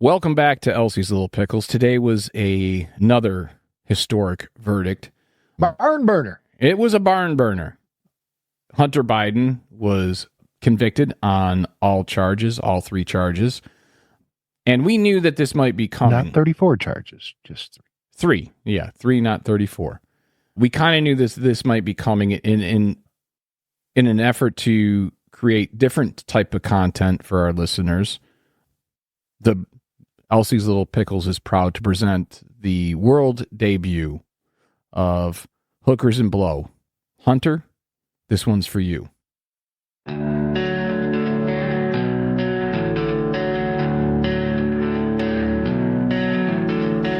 Welcome back to Elsie's Little Pickles. Today was another historic verdict. Barn burner. It was a barn burner. Hunter Biden was convicted on all charges, all three charges. And we knew that this might be coming. Not 34 charges, just three. Yeah, three, not 34. We kind of knew this might be coming in an effort to create different type of content for our listeners. The Elsie's Little Pickles is proud to present the world debut of Hookers and Blow. Hunter, this one's for you.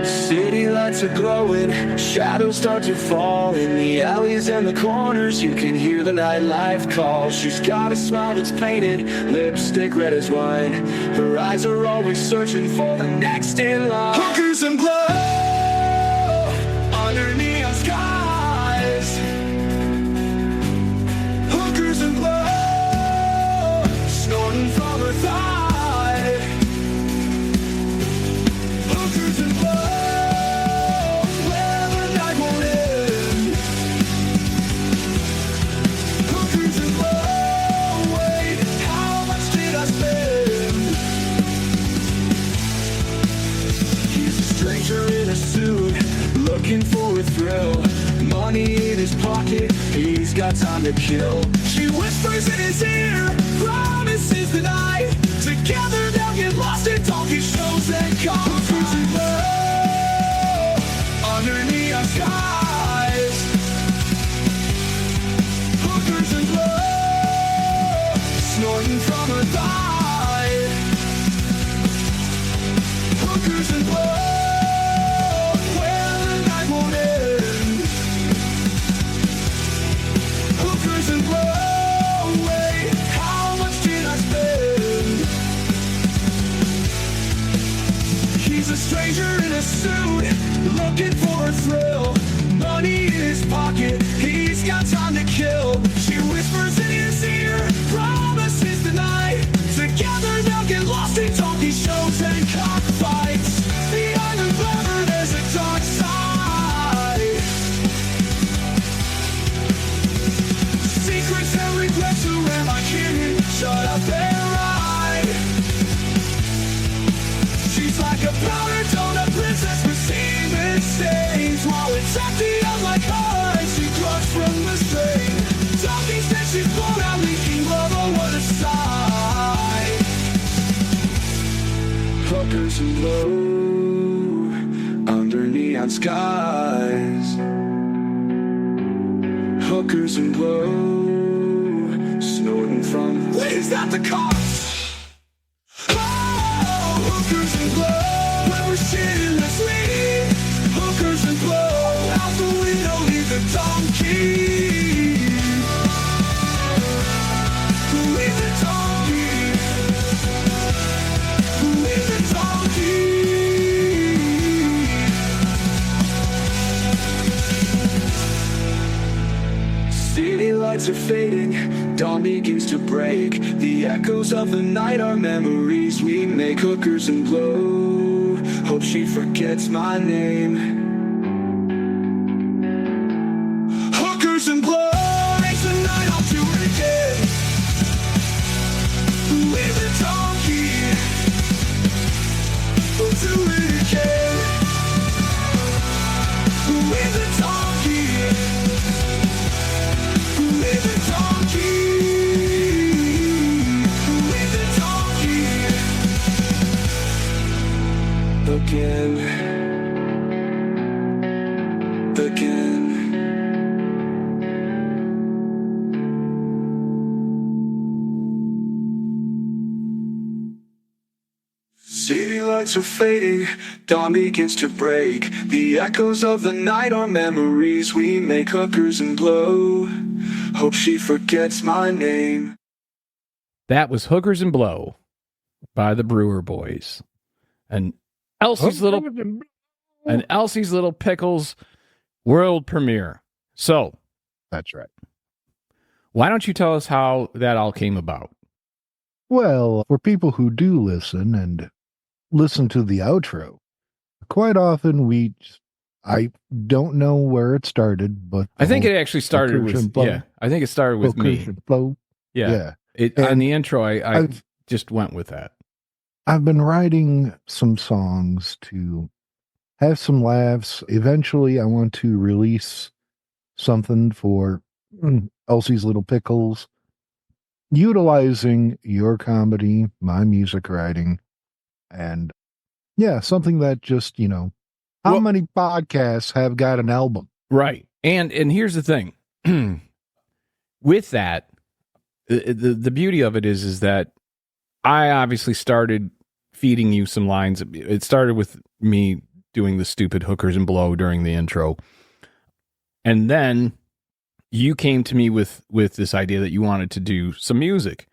City lights are glowing, shadows start to fall. In the alleys and the corners, you can hear the nightlife call. She's got a smile that's painted, lipstick red as wine. Her eyes are always searching for the next in line. Hookers and blow under neon skies. Hookers and blow snorting from her thigh. Hookers and blow. Looking for a thrill, money in his pocket, he's got time to kill. She whispers in his ear, promises the night. Together they'll get lost in talking shows and concerts and blow under neon skies. Hookers and blow snorting from her thigh. Hookers and blow. A stranger in a suit, looking for a thrill. Money in his pocket, he's got time to kill. She whispers in his ear, promises the night. Together they'll get lost in talking shows and cockfights. Behind the glamour there's a dark side. Secrets and regrets, who am I kidding? Shut up and ride. She's like a powder donut princess with semen stains. While it's empty, I'm like eyes she crushed from the strain. Talking said she's blown out, leaking love, oh what a sight. Hookers and blow under neon skies. Hookers and blow snorting from. He's got the cops. Hookers and blow, when we're shitting the sweet. Hookers and blow, out the window leave the donkey. Leave the donkey. Leave the donkey. City lights are fading, dawn begins to break. The echoes of the night are memories we make. Hookers and blow, hope she forgets my name. Hookers and blow, makes the night I'll do it again. Leave the donkey, I'll do it again. Leave the donkey, leave the donkey. Again. City lights are fading, dawn begins to break. The echoes of the night are memories we make. Hookers and blow, hope she forgets my name. That was Hookers and Blow by the Brewer Boys. And Elsie's Little Pickles world premiere. So, that's right. Why don't you tell us how that all came about? Well, for people who do listen and listen to the outro, quite often I don't know where it started, but I think it actually started with I think it started with me. Flow. Yeah. On the intro, I just went with that. I've been writing some songs to have some laughs. Eventually, I want to release something for Elsie's Little Pickles, utilizing your comedy, my music writing, and something that just, how many podcasts have got an album? Right. And here's the thing. With that, the beauty of it is that I obviously started feeding you some lines. It started with me doing the stupid hookers and blow during the intro. And then you came to me with this idea that you wanted to do some music.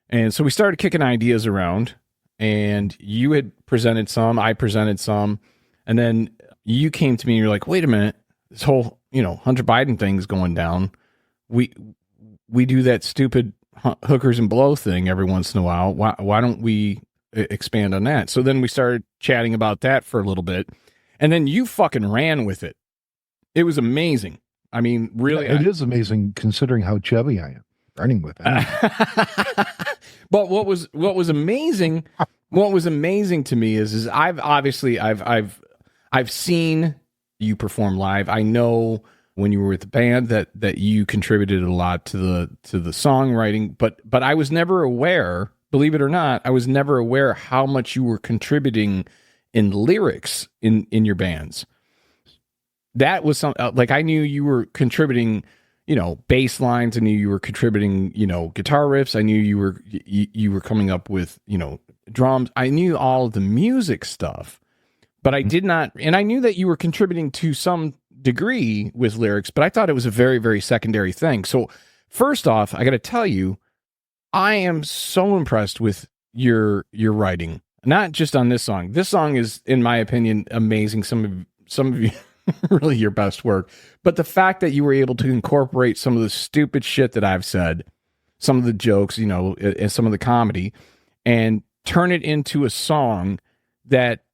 And so we started kicking ideas around, and you had presented some, I presented some, and then you came to me and you're like, wait a minute, this whole, Hunter Biden thing's going down. We do that stupid hookers and blow thing every once in a while. Why don't we expand on that? So then we started chatting about that for a little bit, and then you fucking ran with it. It was amazing. I mean, really, it is amazing considering how chubby I am running with it. But what was amazing, to me is I've seen you perform live. I know when you were with the band that you contributed a lot to the songwriting, but I was never aware, believe it or not, I was never aware how much you were contributing in lyrics in your bands. That was some, like, I knew you were contributing, bass lines. I knew you were contributing, guitar riffs. I knew you were coming up with, drums. I knew all of the music stuff, but I did not, and I knew that you were contributing to some degree with lyrics, but I thought it was a very, very secondary thing. So first off, I got to tell you, I am so impressed with your writing, not just on this song. This song is, in my opinion, amazing. Some of you really your best work, but the fact that you were able to incorporate some of the stupid shit that I've said, some of the jokes, and some of the comedy, and turn it into a song that,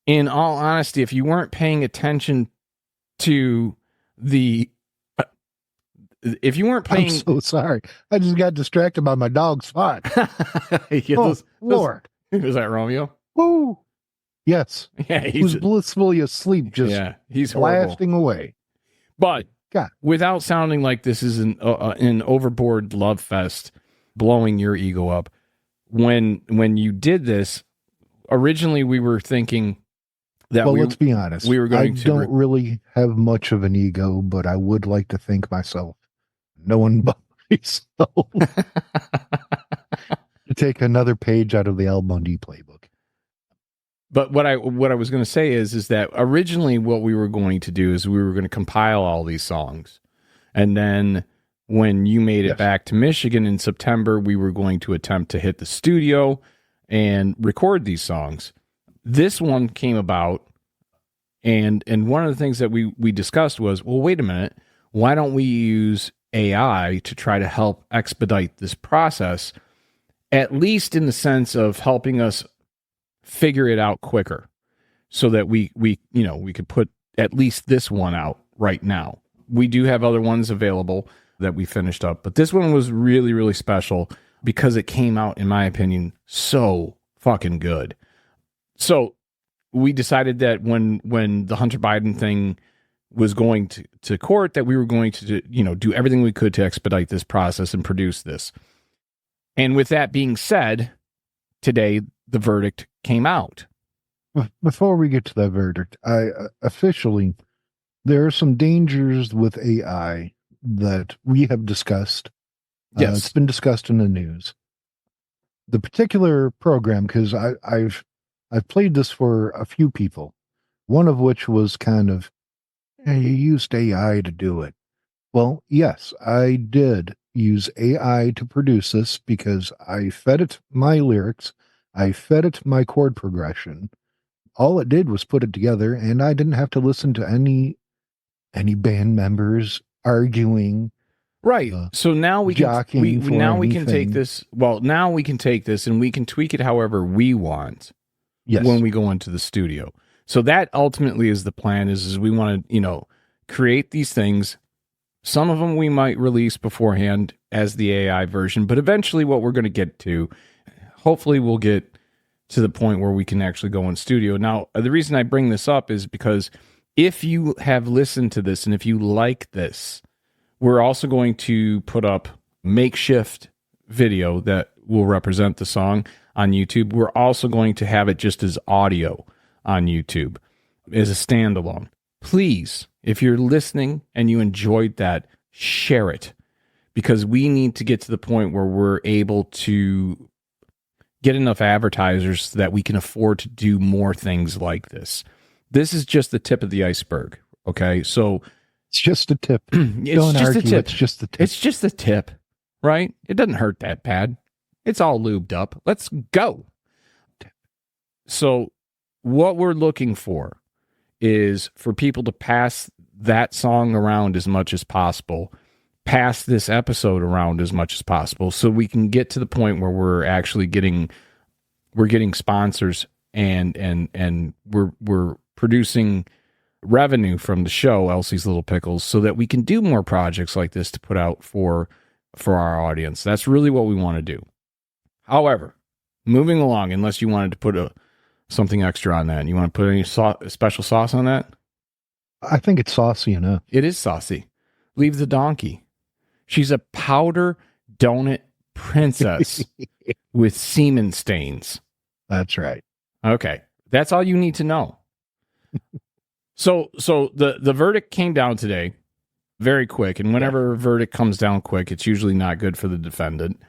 in all honesty, if you weren't paying attention to if you weren't paying, I'm so sorry. I just got distracted by my dog's fart. Lord. Was that Romeo? Woo. Yes. Yeah, he was blissfully asleep, just he's blasting away. But God, without sounding like this is an overboard love fest, blowing your ego up. When you did this, originally we were thinking that let's be honest. We were going I don't really have much of an ego, but I would like to think myself no one but myself to take another page out of the Al Bundy playbook. But what I was going to say is that originally what we were going to do is we were going to compile all these songs, and then when you made it back to Michigan in September, we were going to attempt to hit the studio and record these songs. This one came about, and one of the things that we discussed was, well, wait a minute, why don't we use AI to try to help expedite this process, at least in the sense of helping us figure it out quicker, so that we could put at least this one out right now. We do have other ones available that we finished up, but this one was really, really special because it came out, in my opinion, so fucking good. So we decided that when the Hunter Biden thing was going to court, that we were going to do everything we could to expedite this process and produce this. And with that being said, today the verdict came out. Before we get to that verdict, there are some dangers with AI that we have discussed. Yes. It's been discussed in the news. The particular program, because I've played this for a few people, one of which was kind of, you used AI to do it. Well, yes, I did use AI to produce this because I fed it my lyrics, I fed it my chord progression. All it did was put it together, and I didn't have to listen to any band members arguing. Right. So now we can take this. Well, now we can take this and we can tweak it however we want. Yes. when we go into the studio. So that ultimately is the plan, is we want to, create these things. Some of them we might release beforehand as the AI version, but eventually what we're going to get to, hopefully we'll get to the point where we can actually go in studio. Now, the reason I bring this up is because if you have listened to this and if you like this, we're also going to put up makeshift video that will represent the song on YouTube. We're also going to have it just as audio on YouTube as a standalone. Please, if you're listening and you enjoyed that, share it, because we need to get to the point where we're able to get enough advertisers so that we can afford to do more things like this. This is just the tip of the iceberg. Okay. So it's just a tip. It's Don't just argue. a tip. It's just a tip. It's just a tip, right? It doesn't hurt that bad. It's all lubed up. Let's go. So what we're looking for is for people to pass that song around as much as possible, pass this episode around as much as possible, so we can get to the point where we're actually getting sponsors and we're producing revenue from the show Elsie's Little Pickles, so that we can do more projects like this to put out for our audience. That's really what we want to do. However, moving along, unless you wanted to put something extra on that, you want to put any special sauce on that? I think it's saucy enough. It is saucy. Leave the donkey. She's a powder donut princess with semen stains. That's right. Okay. That's all you need to know. So the verdict came down today very quick. And whenever a verdict comes down quick, it's usually not good for the defendant.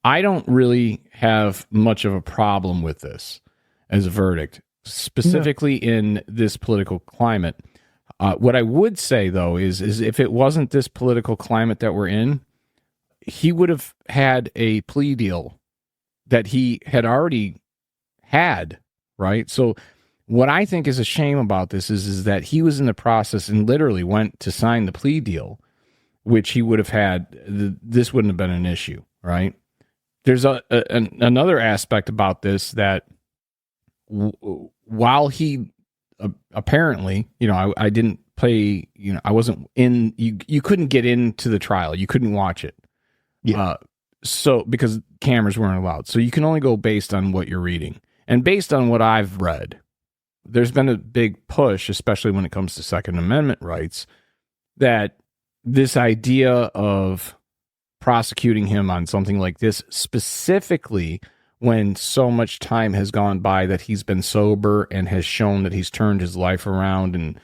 I don't really have much of a problem with this as a verdict, specifically in this political climate. What I would say, though, is if it wasn't this political climate that we're in, he would have had a plea deal that he had already had, right? So what I think is a shame about this is that he was in the process and literally went to sign the plea deal, which he would have had. This wouldn't have been an issue, right? There's another aspect about this that while he apparently, I didn't play, I wasn't in, you couldn't get into the trial. You couldn't watch it. Yeah. So because cameras weren't allowed. So you can only go based on what you're reading. And based on what I've read, there's been a big push, especially when it comes to Second Amendment rights, that this idea of prosecuting him on something like this, specifically when so much time has gone by that he's been sober and has shown that he's turned his life around and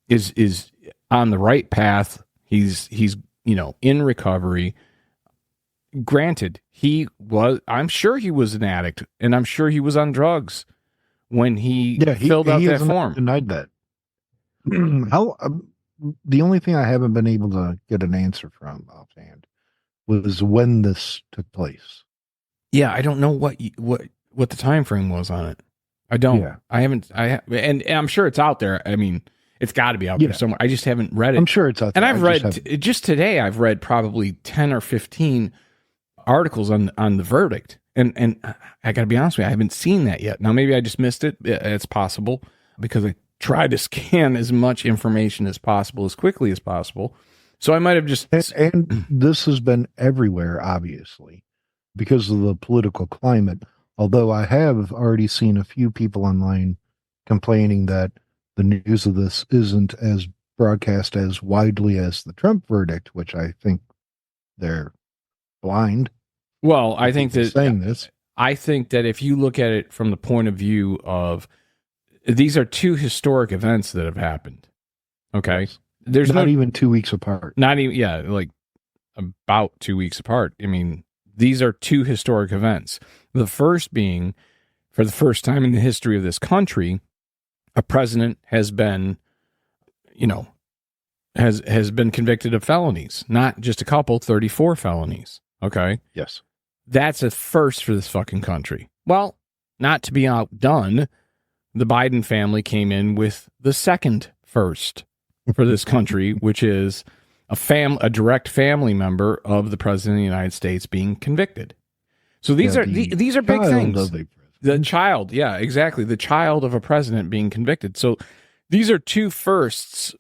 is on the right path. He's in recovery. Granted, I'm sure he was an addict, and I'm sure he was on drugs when he filled out that form. Denied that. The only thing I haven't been able to get an answer from offhand was when this took place. Yeah, I don't know what the time frame was on it. I don't. Yeah. And I'm sure it's out there. I mean, it's got to be out there somewhere. I just haven't read it. I'm sure it's out there. And I've read just today. I've read probably 10 or 15 articles on the verdict, and I got to be honest with you, I haven't seen that yet. Now maybe I just missed it. It's possible because I tried to scan as much information as possible as quickly as possible. So I might have just and this has been everywhere, obviously, because of the political climate. Although I have already seen a few people online complaining that the news of this isn't as broadcast as widely as the Trump verdict, which I think they're blind. Well, I think that saying this. I think that if you look at it from the point of view of these are two historic events that have happened. Okay. Yes. There's not even 2 weeks apart. Not even, like about 2 weeks apart. I mean, these are two historic events. The first being, for the first time in the history of this country, a president has been, has been convicted of felonies, not just a couple, 34 felonies. Okay. Yes. That's a first for this fucking country. Well, not to be outdone, the Biden family came in with the second first for this country, which is a direct family member of the president of the United States being convicted. So these are big things. The child, yeah, exactly. The child of a president being convicted. So these are two firsts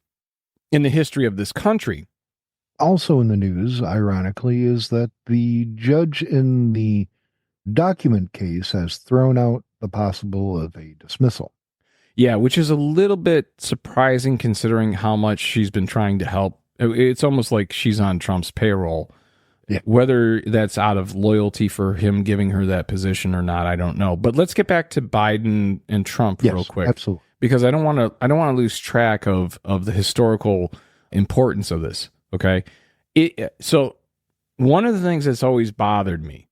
in the history of this country. Also in the news, ironically, is that the judge in the document case has thrown out the possible of a dismissal. Yeah, which is a little bit surprising considering how much she's been trying to help. It's almost like she's on Trump's payroll. Yeah. Whether that's out of loyalty for him giving her that position or not, I don't know. But let's get back to Biden and Trump real quick. Absolutely. Because I don't want to lose track of the historical importance of this. Okay. So one of the things that's always bothered me,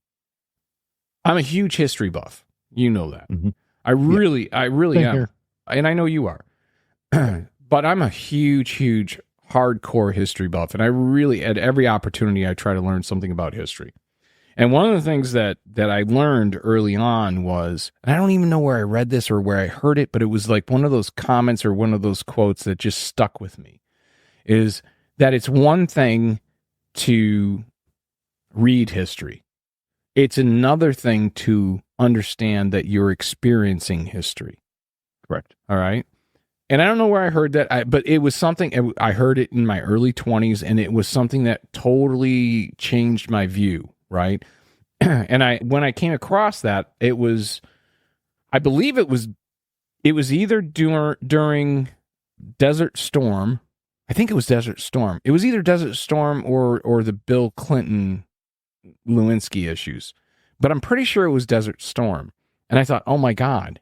I'm a huge history buff. You know that. Mm-hmm. I really Same am. here. And I know you are. But I'm a huge hardcore history buff. And I really, at every opportunity, I try to learn something about history. And one of the things that I learned early on was, and I don't even know where I read this or where I heard it, but it was like one of those comments or one of those quotes that just stuck with me, is that it's one thing to read history. It's another thing to understand that you're experiencing history. Correct. All right. And I don't know where I heard that, but it was something, I heard it in my early 20s, and it was something that totally changed my view, right? And when I came across that, I believe it was either during Desert Storm. I think it was Desert Storm. It was either Desert Storm or the Bill Clinton Lewinsky issues, but I'm pretty sure it was Desert Storm. And I thought, oh my God,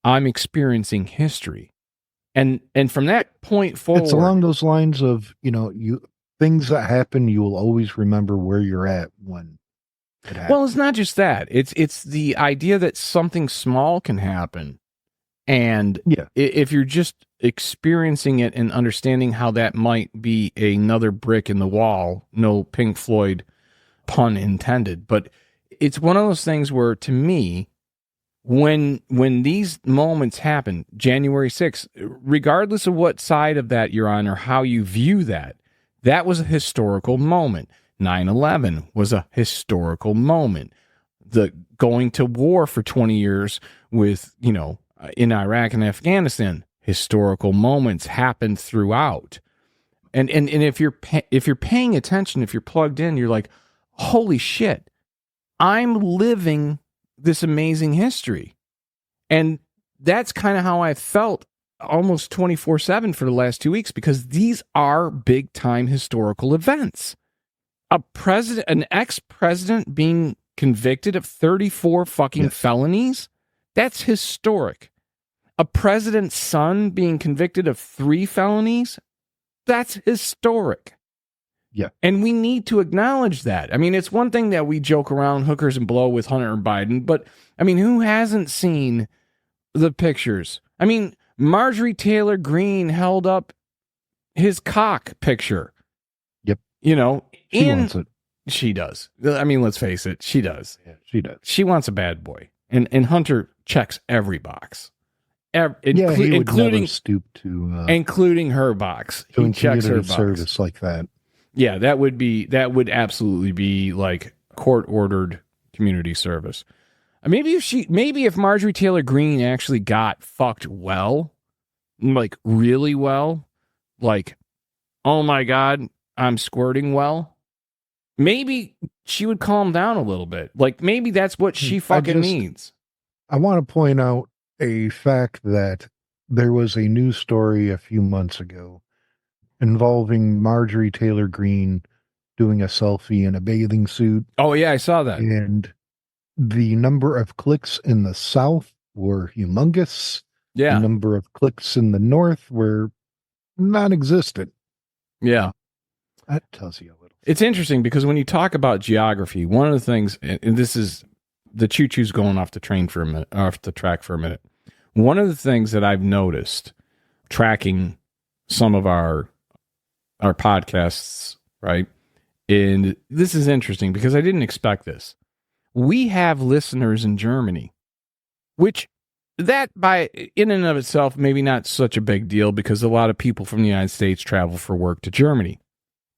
I'm experiencing history. And from that point forward, it's along those lines of, things that happen, you will always remember where you're at when it happens. Well, it's not just that. It's the idea that something small can happen. And if you're just experiencing it and understanding how that might be another brick in the wall, no Pink Floyd pun intended, but it's one of those things where, to me, when these moments happen, January 6th, regardless of what side of that you're on or how you view that, that was a historical moment. 9/11 was a historical moment. The going to war for 20 years with, in Iraq and Afghanistan, historical moments happened throughout. And if you're paying attention, if you're plugged in, you're like, holy shit, I'm living this amazing history. And that's kind of how I felt almost 24/7 for the last 2 weeks, because these are big time historical events. An ex-president being convicted of 34 fucking felonies, that's historic. A president's son being convicted of 3 felonies, that's historic. Yeah. And we need to acknowledge that. I mean, it's one thing that we joke around hookers and blow with Hunter Biden, but I mean, who hasn't seen the pictures? I mean, Marjorie Taylor Greene held up his cock picture. Yep. She wants it. She does. I mean, let's face it, she does. Yeah, she does. She wants a bad boy. And Hunter checks every box. He would including never stoop to including her box. He checks her box. Service like that. Yeah, that would absolutely be like court-ordered community service. Maybe if Marjorie Taylor Greene actually got fucked well, like really well, like, oh my God, I'm squirting well, maybe she would calm down a little bit. Like, maybe that's what she fucking needs. I want to point out a fact that there was a news story a few months ago involving Marjorie Taylor Greene doing a selfie in a bathing suit. Oh, yeah, I saw that. And the number of clicks in the South were humongous. Yeah. The number of clicks in the North were non-existent. Yeah. That tells you a little. It's interesting because when you talk about geography, one of the things, and this is the choo-choo's going off the track for a minute. One of the things that I've noticed tracking some of our podcasts, right? And this is interesting because I didn't expect this. We have listeners in Germany, which that in and of itself, maybe not such a big deal because a lot of people from the United States travel for work to Germany.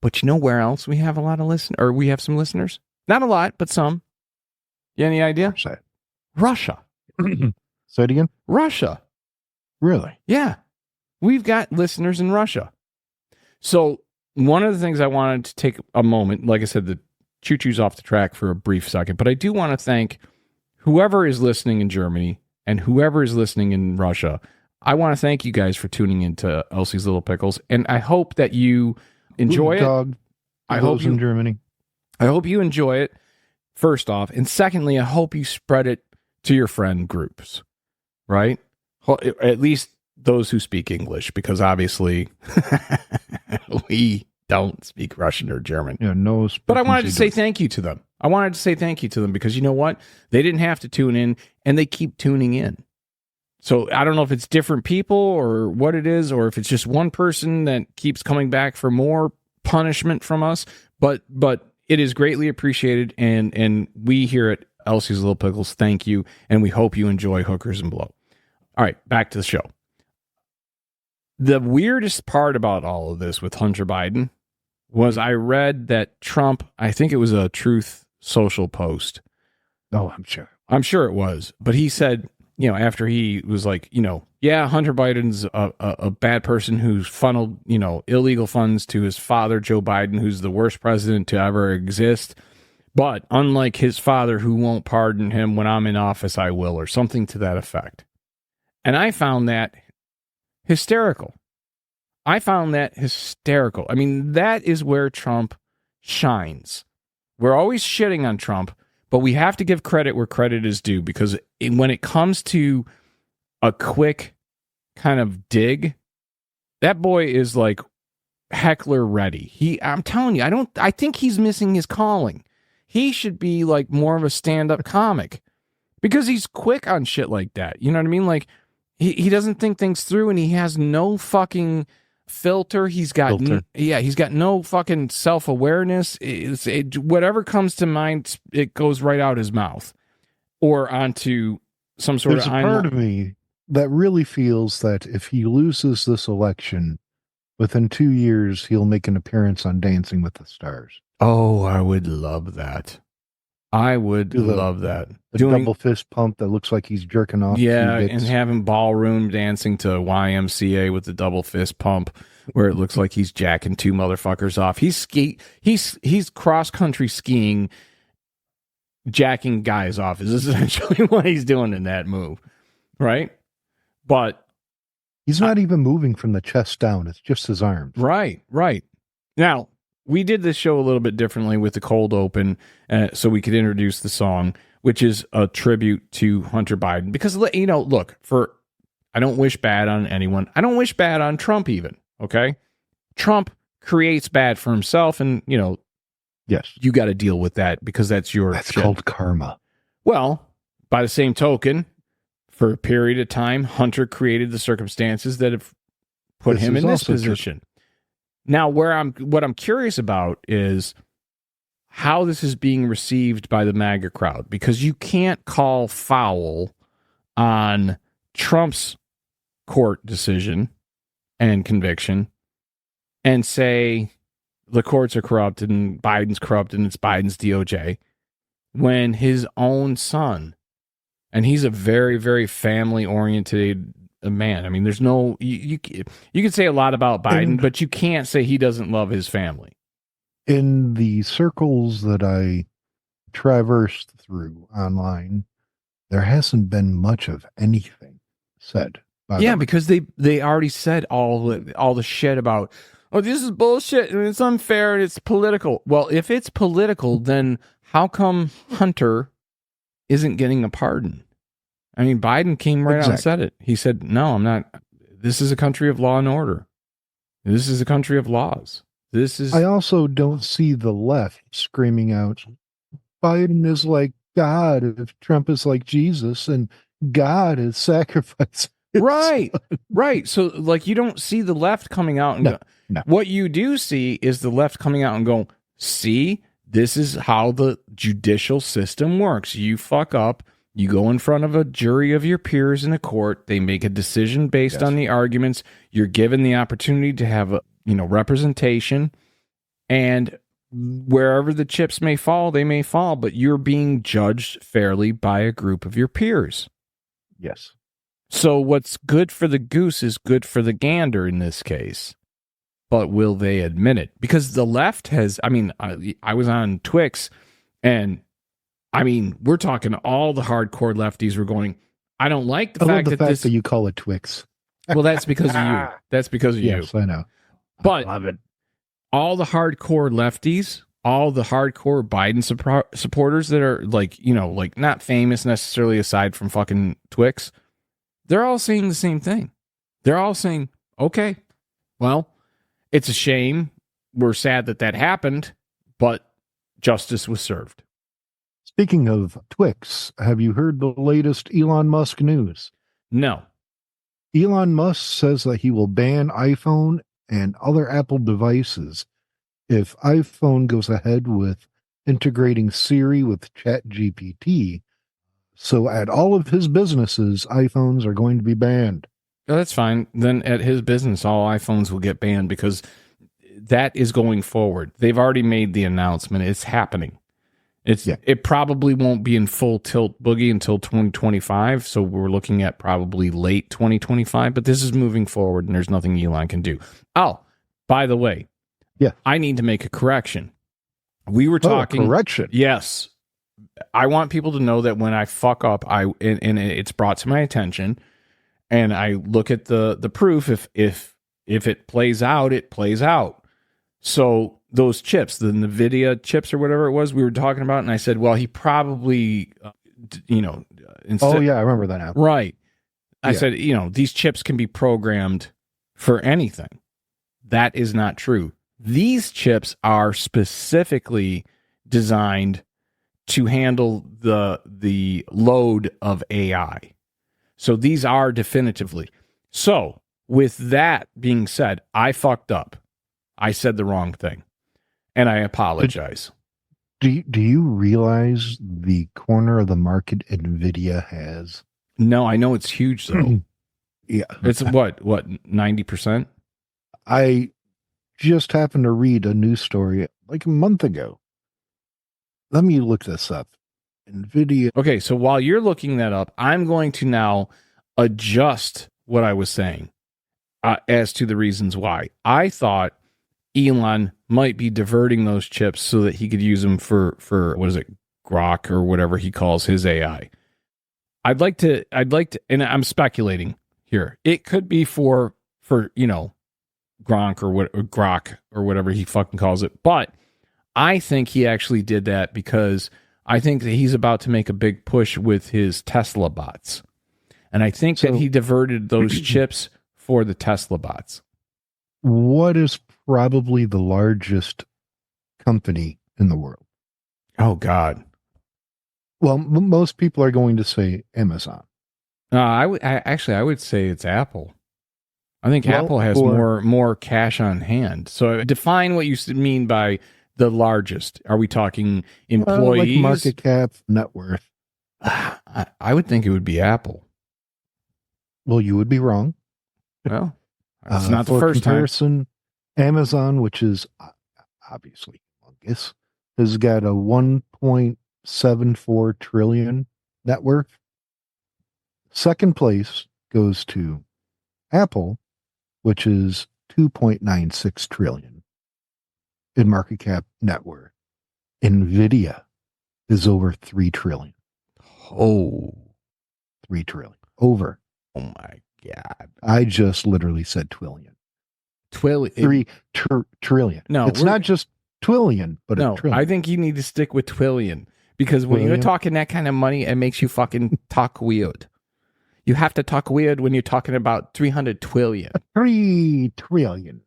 But you know where else we have a lot of or we have some listeners? Not a lot, but some. You any idea? Russia. Russia. Say it again. Russia. Really? Yeah. We've got listeners in Russia. So one of the things I wanted to take a moment, like I said, the choo-choo's off the track for a brief second, but I do want to thank whoever is listening in Germany and whoever is listening in Russia. I want to thank you guys for tuning into Elsie's Little Pickles, and I hope that you enjoy it. Dog. I hope in Germany. I hope you enjoy it, first off. And secondly, I hope you spread it to your friend groups, right? At least those who speak English, because obviously we don't speak Russian or German. Yeah, no. But I wanted to say thank you to them. I wanted to say thank you to them because you know what? They didn't have to tune in, and they keep tuning in. So I don't know if it's different people or what it is, or if it's just one person that keeps coming back for more punishment from us. But it is greatly appreciated, and we here at Elsie's Little Pickles thank you, and we hope you enjoy Hookers and Blow. All right, back to the show. The weirdest part about all of this with Hunter Biden was I read that Trump, I think it was a Truth Social post. Oh, I'm sure. I'm sure it was. But he said, after he was like, yeah, Hunter Biden's a bad person who's funneled, illegal funds to his father, Joe Biden, who's the worst president to ever exist. But unlike his father, who won't pardon him, when I'm in office, I will, or something to that effect. And I found that hysterical. I mean, that is where Trump shines. We're always shitting on Trump, but we have to give credit where credit is due, because when it comes to a quick kind of dig, that boy is like heckler ready. I'm telling you, I think he's missing his calling. He should be like more of a stand-up comic, because he's quick on shit like that. You know what I mean? Like, he doesn't think things through, and he has no fucking filter. He's got no fucking self-awareness. Whatever comes to mind, it goes right out his mouth or onto some sort There's a part of me that really feels that if he loses this election, within 2 years, he'll make an appearance on Dancing with the Stars. Oh, I would love that. I would love that. The double fist pump that looks like he's jerking off. Yeah, and having ballroom dancing to YMCA with the double fist pump, where it looks like he's jacking two motherfuckers off. He's cross country skiing, jacking guys off is essentially what he's doing in that move, right? But he's not even moving from the chest down. It's just his arms. Right. Now, we did this show a little bit differently with the cold open, so we could introduce the song, which is a tribute to Hunter Biden. Because, look, I don't wish bad on anyone. I don't wish bad on Trump even, okay? Trump creates bad for himself, and, yes, you got to deal with that because that's your That's shit. called karma. Well, by the same token, for a period of time, Hunter created the circumstances that have put him in this position. Now, what I'm curious about is how this is being received by the MAGA crowd, because you can't call foul on Trump's court decision and conviction and say the courts are corrupt and Biden's corrupt and it's Biden's DOJ, when his own son, and he's a very, very family-oriented man. I mean, there's no, you can say a lot about Biden, but you can't say he doesn't love his family. In the circles that I traversed through online, there hasn't been much of anything said. Because they already said all the shit about, oh, this is bullshit and it's unfair and it's political. Well, if it's political, then how come Hunter isn't getting a pardon? I mean, Biden came right out and said it. He said, no, I'm not. This is a country of law and order. This is a country of laws. I also don't see the left screaming out, Biden is like God, if Trump is like Jesus, and God is sacrificed. Right. So, like, you don't see the left coming out and go. What you do see is the left coming out and go, see, this is how the judicial system works. You fuck up. You go in front of a jury of your peers in a court. They make a decision based on the arguments. You're given the opportunity to have representation, and wherever the chips may fall, they may fall, but you're being judged fairly by a group of your peers. Yes. So what's good for the goose is good for the gander in this case. But will they admit it? Because the left has, I mean, I was on Twix, and I mean, we're talking all the hardcore lefties were going, I don't like the I love fact the that fact this. that you call it Twix. Well, that's because of you. That's because of Yes, you. I know. But I love it. all the hardcore lefties, all the hardcore Biden supporters that are like, you know, like not famous necessarily aside from fucking Twix, they're all saying the same thing. They're all saying, okay, well, it's a shame. We're sad that that happened, but justice was served. Speaking of Twix, have you heard the latest Elon Musk news? No. Elon Musk says that he will ban iPhone and other Apple devices if iPhone goes ahead with integrating Siri with ChatGPT. So at all of his businesses, iPhones are going to be banned. Oh, that's fine. Then at his business, all iPhones will get banned because that is going forward. They've already made the announcement. It's happening. It probably won't be in full tilt boogie until 2025. So we're looking at probably late 2025, but this is moving forward and there's nothing Elon can do. Oh, by the way, I need to make a correction. We were talking correction. Yes. I want people to know that when I fuck up, and it's brought to my attention and I look at the proof, if it plays out, it plays out. So those chips, the NVIDIA chips or whatever it was we were talking about, and I said, well, he probably, Oh, yeah, I remember that now. Right. I said, these chips can be programmed for anything. That is not true. These chips are specifically designed to handle the load of AI. So these are definitively. So with that being said, I fucked up. I said the wrong thing. And I apologize. Do you realize the corner of the market NVIDIA has? No, I know it's huge though. Yeah. It's what, 90%? I just happened to read a news story like a month ago. Let me look this up. NVIDIA. Okay, so while you're looking that up, I'm going to now adjust what I was saying as to the reasons why. I thought Elon might be diverting those chips so that he could use them for what is it, Grok or whatever he calls his AI. I'd like to, and I'm speculating here. It could be for Gronk or Grok or whatever he fucking calls it. But I think he actually did that because I think that he's about to make a big push with his Tesla bots. And I think that he diverted those chips for the Tesla bots. What is probably the largest company in the world? Oh, God. Well, most people are going to say Amazon. I would say it's Apple. I think Apple has more cash on hand. So define what you mean by the largest. Are we talking employees? Like market cap, net worth. I would think it would be Apple. Well, you would be wrong. Well, it's not the first comparison, Amazon, which is obviously humongous, has got a 1.74 trillion net worth. Second place goes to Apple, which is 2.96 trillion in market cap net worth. NVIDIA is over 3 trillion. Oh, 3 trillion. Over. Oh my God. I just literally said twillion. Trillion. Trillion. No, it's not just twillion, but no, a trillion. I think you need to stick with twillion because when you're talking that kind of money, it makes you fucking talk weird. You have to talk weird when you're talking about 300 trillion. 3 trillion.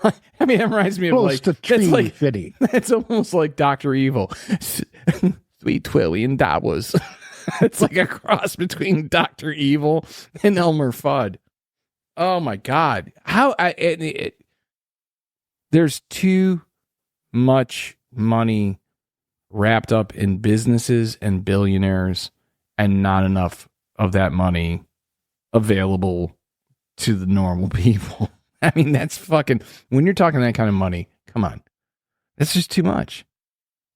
I mean, that reminds me of Close to $350. It's almost like Dr. Evil. $3 trillion. It's like a cross between Dr. Evil and Elmer Fudd. Oh my God. There's too much money wrapped up in businesses and billionaires and not enough of that money available to the normal people. I mean, that's fucking, when you're talking that kind of money, come on. That's just too much.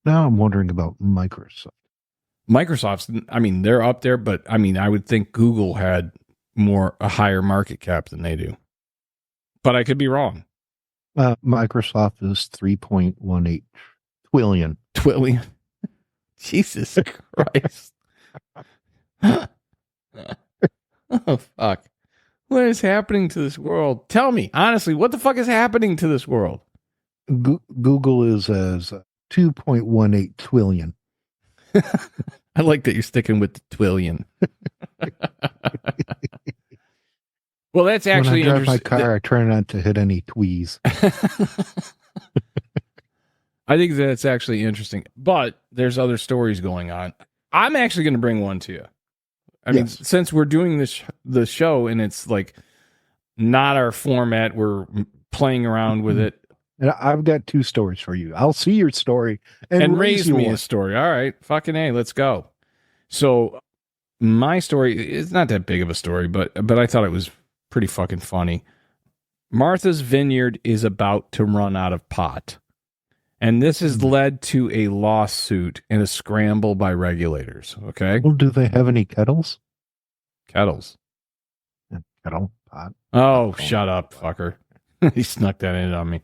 Now I'm wondering about Microsoft. Microsoft's, I mean, they're up there, but I mean, I would think Google had a higher market cap than they do. But I could be wrong. Microsoft is 3.18 trillion. Twillion. Jesus Christ. Oh, fuck. What is happening to this world? Tell me, honestly, what the fuck is happening to this world? Google is as 2.18 trillion. I like that you're sticking with the twillion. Well, that's actually when I drive my car, I try not to hit any tweez. I think that's actually interesting, but there's other stories going on. I'm actually going to bring one to you. I mean, since we're doing the show and it's like not our format, we're playing around with it. And I've got 2 stories for you. I'll see your story and raise me a story. All right, fucking A, let's go. So my story is not that big of a story, but I thought it was pretty fucking funny. Martha's Vineyard is about to run out of pot. And this has led to a lawsuit and a scramble by regulators. Okay. Well, do they have any kettles? Kettles. Kettle, pot. Oh, shut up, fucker. He snuck that in on me.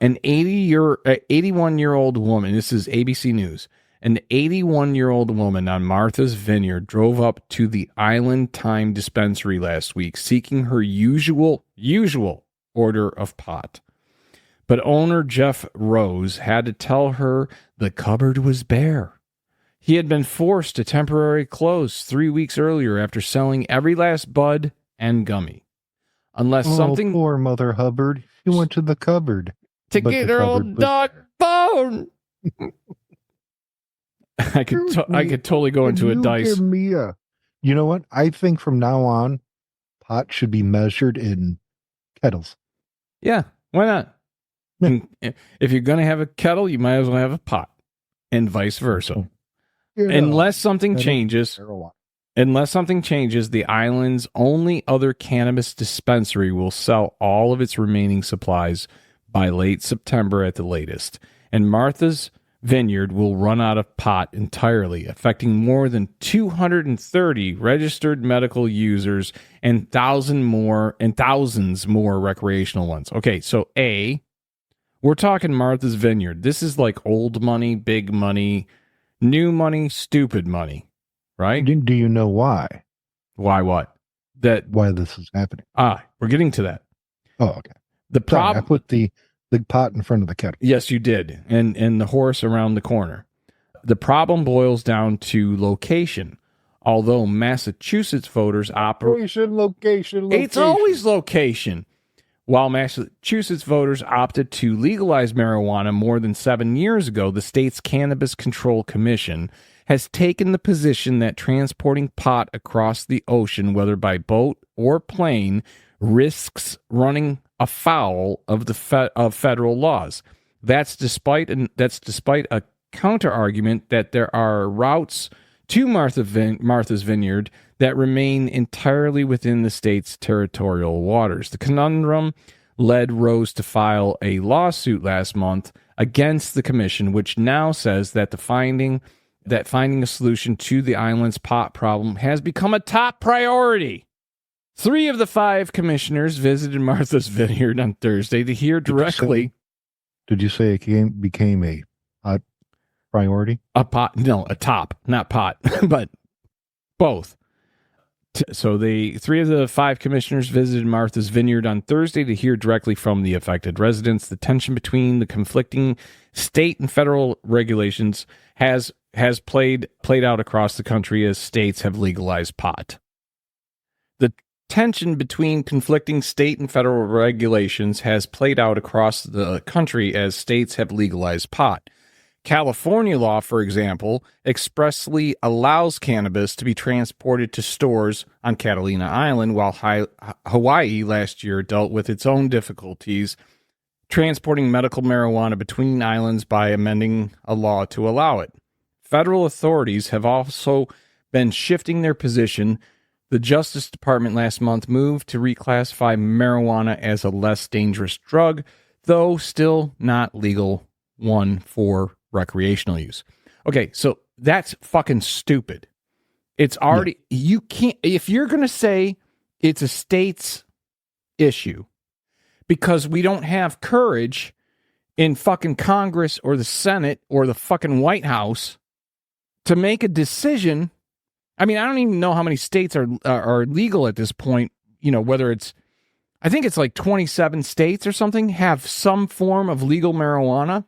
An 81-year-old woman, this is ABC News, an 81-year-old woman on Martha's Vineyard drove up to the Island Time dispensary last week seeking her usual order of pot. But owner Jeff Rose had to tell her the cupboard was bare. He had been forced to temporarily close 3 weeks earlier after selling every last bud and gummy. Unless something... poor Mother Hubbard. She went to the cupboard. To get her old dog bone. I could totally go into a dice. Give me a... You know what? I think from now on, pot should be measured in kettles. Yeah, why not? And if you're going to have a kettle, you might as well have a pot, and vice versa. Unless something changes, the island's only other cannabis dispensary will sell all of its remaining supplies by late September at the latest. And Martha's Vineyard will run out of pot entirely, affecting more than 230 registered medical users and thousands more recreational ones. Okay, so A, we're talking Martha's Vineyard. This is like old money, big money, new money, stupid money, right? Do you know why? Why what? Why this is happening? We're getting to that. Oh, okay. The problem. I put the pot in front of the kettle. Yes, you did, and the horse around the corner. The problem boils down to location. Although Massachusetts voters location. It's always location. While Massachusetts voters opted to legalize marijuana more than 7 years ago, the state's Cannabis Control Commission has taken the position that transporting pot across the ocean, whether by boat or plane, risks running afoul of federal laws. That's despite a counter argument that there are routes to Martha's Vineyard that remain entirely within the state's territorial waters. The conundrum led Rose to file a lawsuit last month against the commission, which now says that finding a solution to the island's pot problem has become a top priority. 3 of the 5 commissioners visited Martha's Vineyard on Thursday to hear directly. Did you say it became a pot priority? A top, not pot, but both. So the 3 of the 5 commissioners visited Martha's Vineyard on Thursday to hear directly from the affected residents. The tension between the conflicting state and federal regulations has played out across the country as states have legalized pot. The tension between conflicting state and federal regulations has played out across the country as states have legalized pot. California law, for example, expressly allows cannabis to be transported to stores on Catalina Island, while Hawaii last year dealt with its own difficulties transporting medical marijuana between islands by amending a law to allow it. Federal authorities have also been shifting their position. The Justice Department last month moved to reclassify marijuana as a less dangerous drug, though still not legal one for recreational use. Okay, so that's fucking stupid. It's already, you can't, if you're going to say it's a state's issue because we don't have courage in fucking Congress or the Senate or the fucking White House to make a decision. I mean, I don't even know how many states are legal at this point, you know, whether it's, I think it's like 27 states or something have some form of legal marijuana.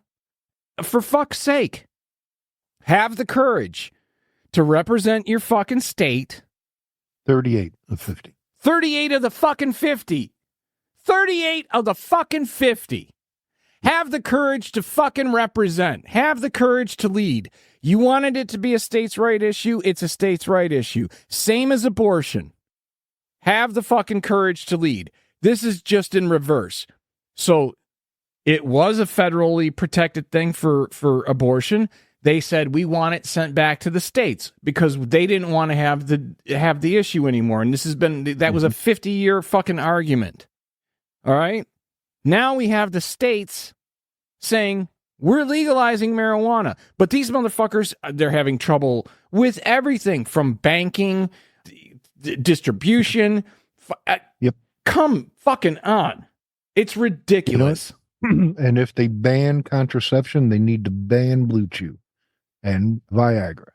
For fuck's sake, have the courage to represent your fucking state. 38 of 50. 38 of the fucking 50. 38 of the fucking 50. Have the courage to fucking represent. Have the courage to lead. You wanted it to be a states' right issue, it's a states' right issue. Same as abortion. Have the fucking courage to lead. This is just in reverse. So it was a federally protected thing for abortion. They said we want it sent back to the states because they didn't want to have the issue anymore. And this has been, that was a 50-year fucking argument. All right. Now we have the states saying we're legalizing marijuana, but these motherfuckers, they're having trouble with everything from banking, distribution. Yep. Come fucking on. It's ridiculous. You know, and if they ban contraception, they need to ban Blue Chew and Viagra.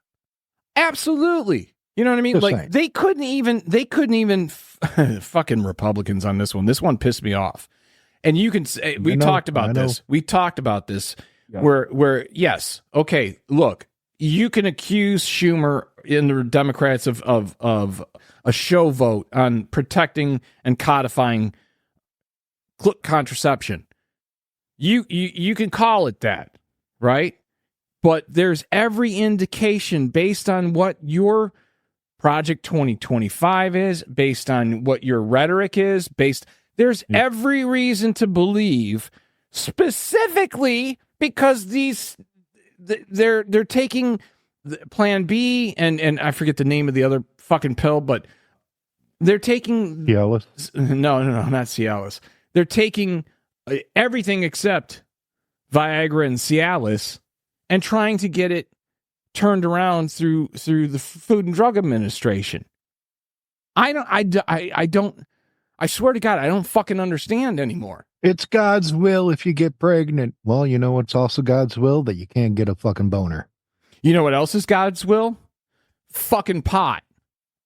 Absolutely. You know what I mean? Just like saying. they couldn't even fucking Republicans on this one. This one pissed me off. And you can say, we talked about this. We talked about this where yes, okay, look, you can accuse Schumer and the Democrats of a show vote on protecting and codifying contraception. You can call it that, right? But there's every indication based on what your Project 2025 is, based on what your rhetoric is, there's every reason to believe, specifically because they're taking Plan B and I forget the name of the other fucking pill, but they're taking Cialis. No, not Cialis. They're taking everything except Viagra and Cialis and trying to get it turned around through the Food and Drug Administration. I swear to God, I don't fucking understand anymore. It's God's will if you get pregnant. Well, you know what's also God's will? That you can't get a fucking boner. You know what else is God's will? Fucking pot.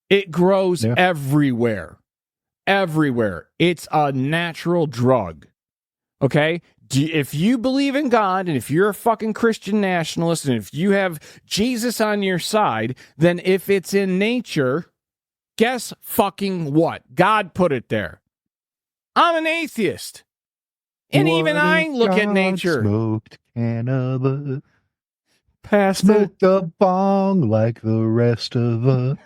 It grows everywhere. Everywhere. It's a natural drug. Okay? If you believe in God and if you're a fucking Christian nationalist and if you have Jesus on your side, then if it's in nature, guess fucking what? God put it there. I'm an atheist. And even I look at nature. Smoked cannabis. Past Smoked a bong like the rest of us.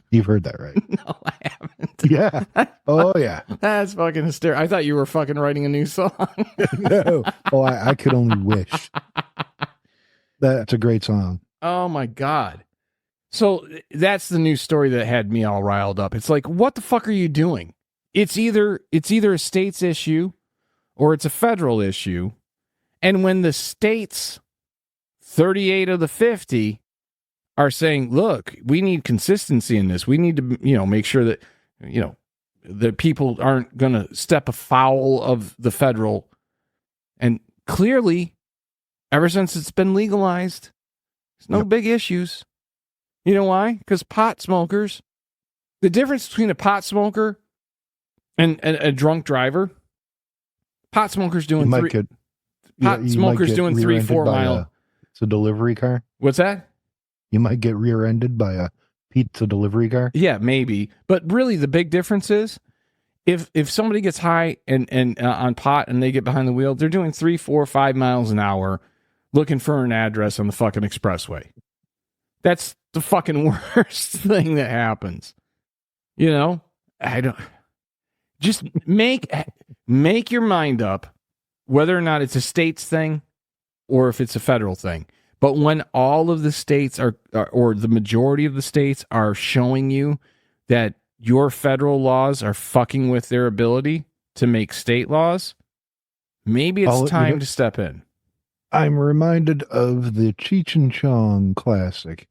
You've heard that, right? No, I haven't. Yeah. Oh, yeah. That's fucking hysterical. I thought you were fucking writing a new song. No. Oh, I could only wish. That's a great song. Oh, my God. So that's the news story that had me all riled up. It's like, what the fuck are you doing? It's either a state's issue or it's a federal issue. And when the states, 38 of the 50, are saying, look, we need consistency in this. We need to, make sure that, the people aren't going to step afoul of the federal. And clearly, ever since it's been legalized, there's no big issues. You know why? Because pot smokers, the difference between a pot smoker and a drunk driver, pot smokers doing doing 3-4 mile. It's a delivery car. What's that? You might get rear-ended by a pizza delivery car. Yeah, maybe. But really, the big difference is if somebody gets high and on pot and they get behind the wheel, they're doing 3, 4, 5 miles an hour looking for an address on the fucking expressway. That's the fucking worst thing that happens. I don't. Just make your mind up whether or not it's a state's thing or if it's a federal thing. But when all of the states are, or the majority of the states are showing you that your federal laws are fucking with their ability to make state laws, maybe it's time to step in. I'm reminded of the Cheech and Chong classic,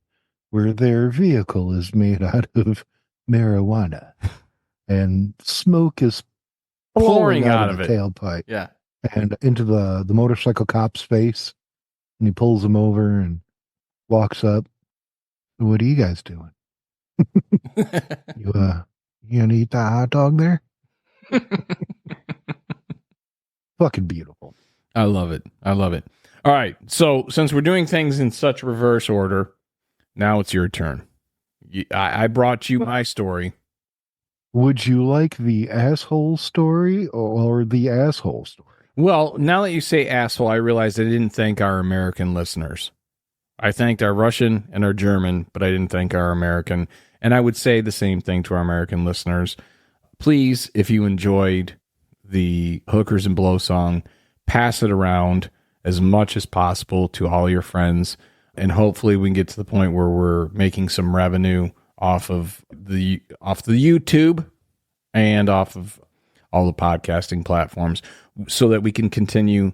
where their vehicle is made out of marijuana, and smoke is Pouring pouring out out of of the it. tailpipe Yeah. and into the motorcycle cop's face, and he pulls him over and walks up. What are you guys doing? You gonna eat that hot dog there? Fucking beautiful. I love it. I love it. All right. So since we're doing things in such reverse order, now it's your turn. I brought you my story. Would you like the asshole story or the asshole story? Well, now that you say asshole, I realized I didn't thank our American listeners. I thanked our Russian and our German, but I didn't thank our American. And I would say the same thing to our American listeners. Please, if you enjoyed the Hookers and Blow song, pass it around as much as possible to all your friends. And hopefully we can get to the point where we're making some revenue off of the YouTube and off of all the podcasting platforms so that we can continue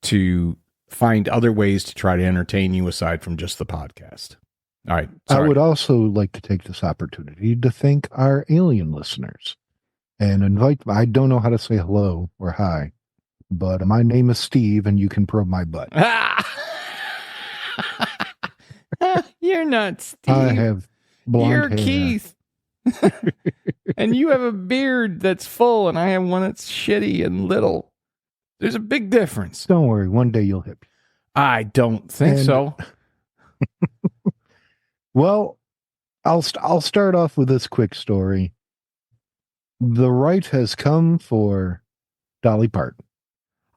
to find other ways to try to entertain you aside from just the podcast. All right. Sorry. I would also like to take this opportunity to thank our alien listeners and invite, I don't know how to say hello or hi, but my name is Steve and you can probe my butt. You're not Steve. I have blonde You're hair. Keith. And you have a beard that's full and I have one that's shitty and little. There's a big difference. Don't worry, one day you'll hit me. I don't think And- so. Well, I'll start off with this quick story. The right has come for Dolly Parton.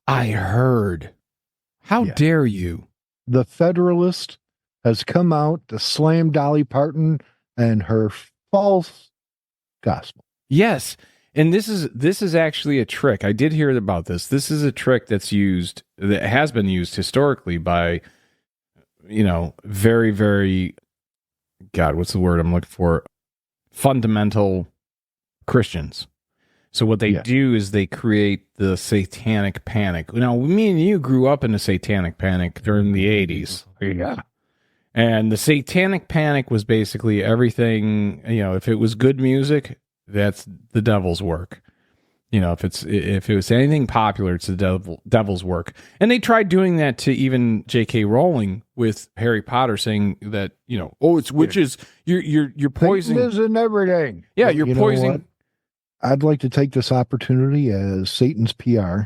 I heard. How Yeah. dare you? The Federalist has come out to slam Dolly Parton and her false gospel. Yes. And this is actually a trick. I did hear about this. This is a trick that has been used historically by, very, very, God, what's the word I'm looking for? Fundamental Christians. So what they Yeah. do is they create the satanic panic. Now, me and you grew up in a satanic panic during the 80s. Yeah. And the satanic panic was basically everything, if it was good music, that's the devil's work. If it was anything popular, it's the devil's work. And they tried doing that to even J.K. Rowling with Harry Potter, saying that, it's witches. You're poisoning. Satan isn't everything. Yeah, But you're you know poisoning. what? I'd like to take this opportunity as Satan's PR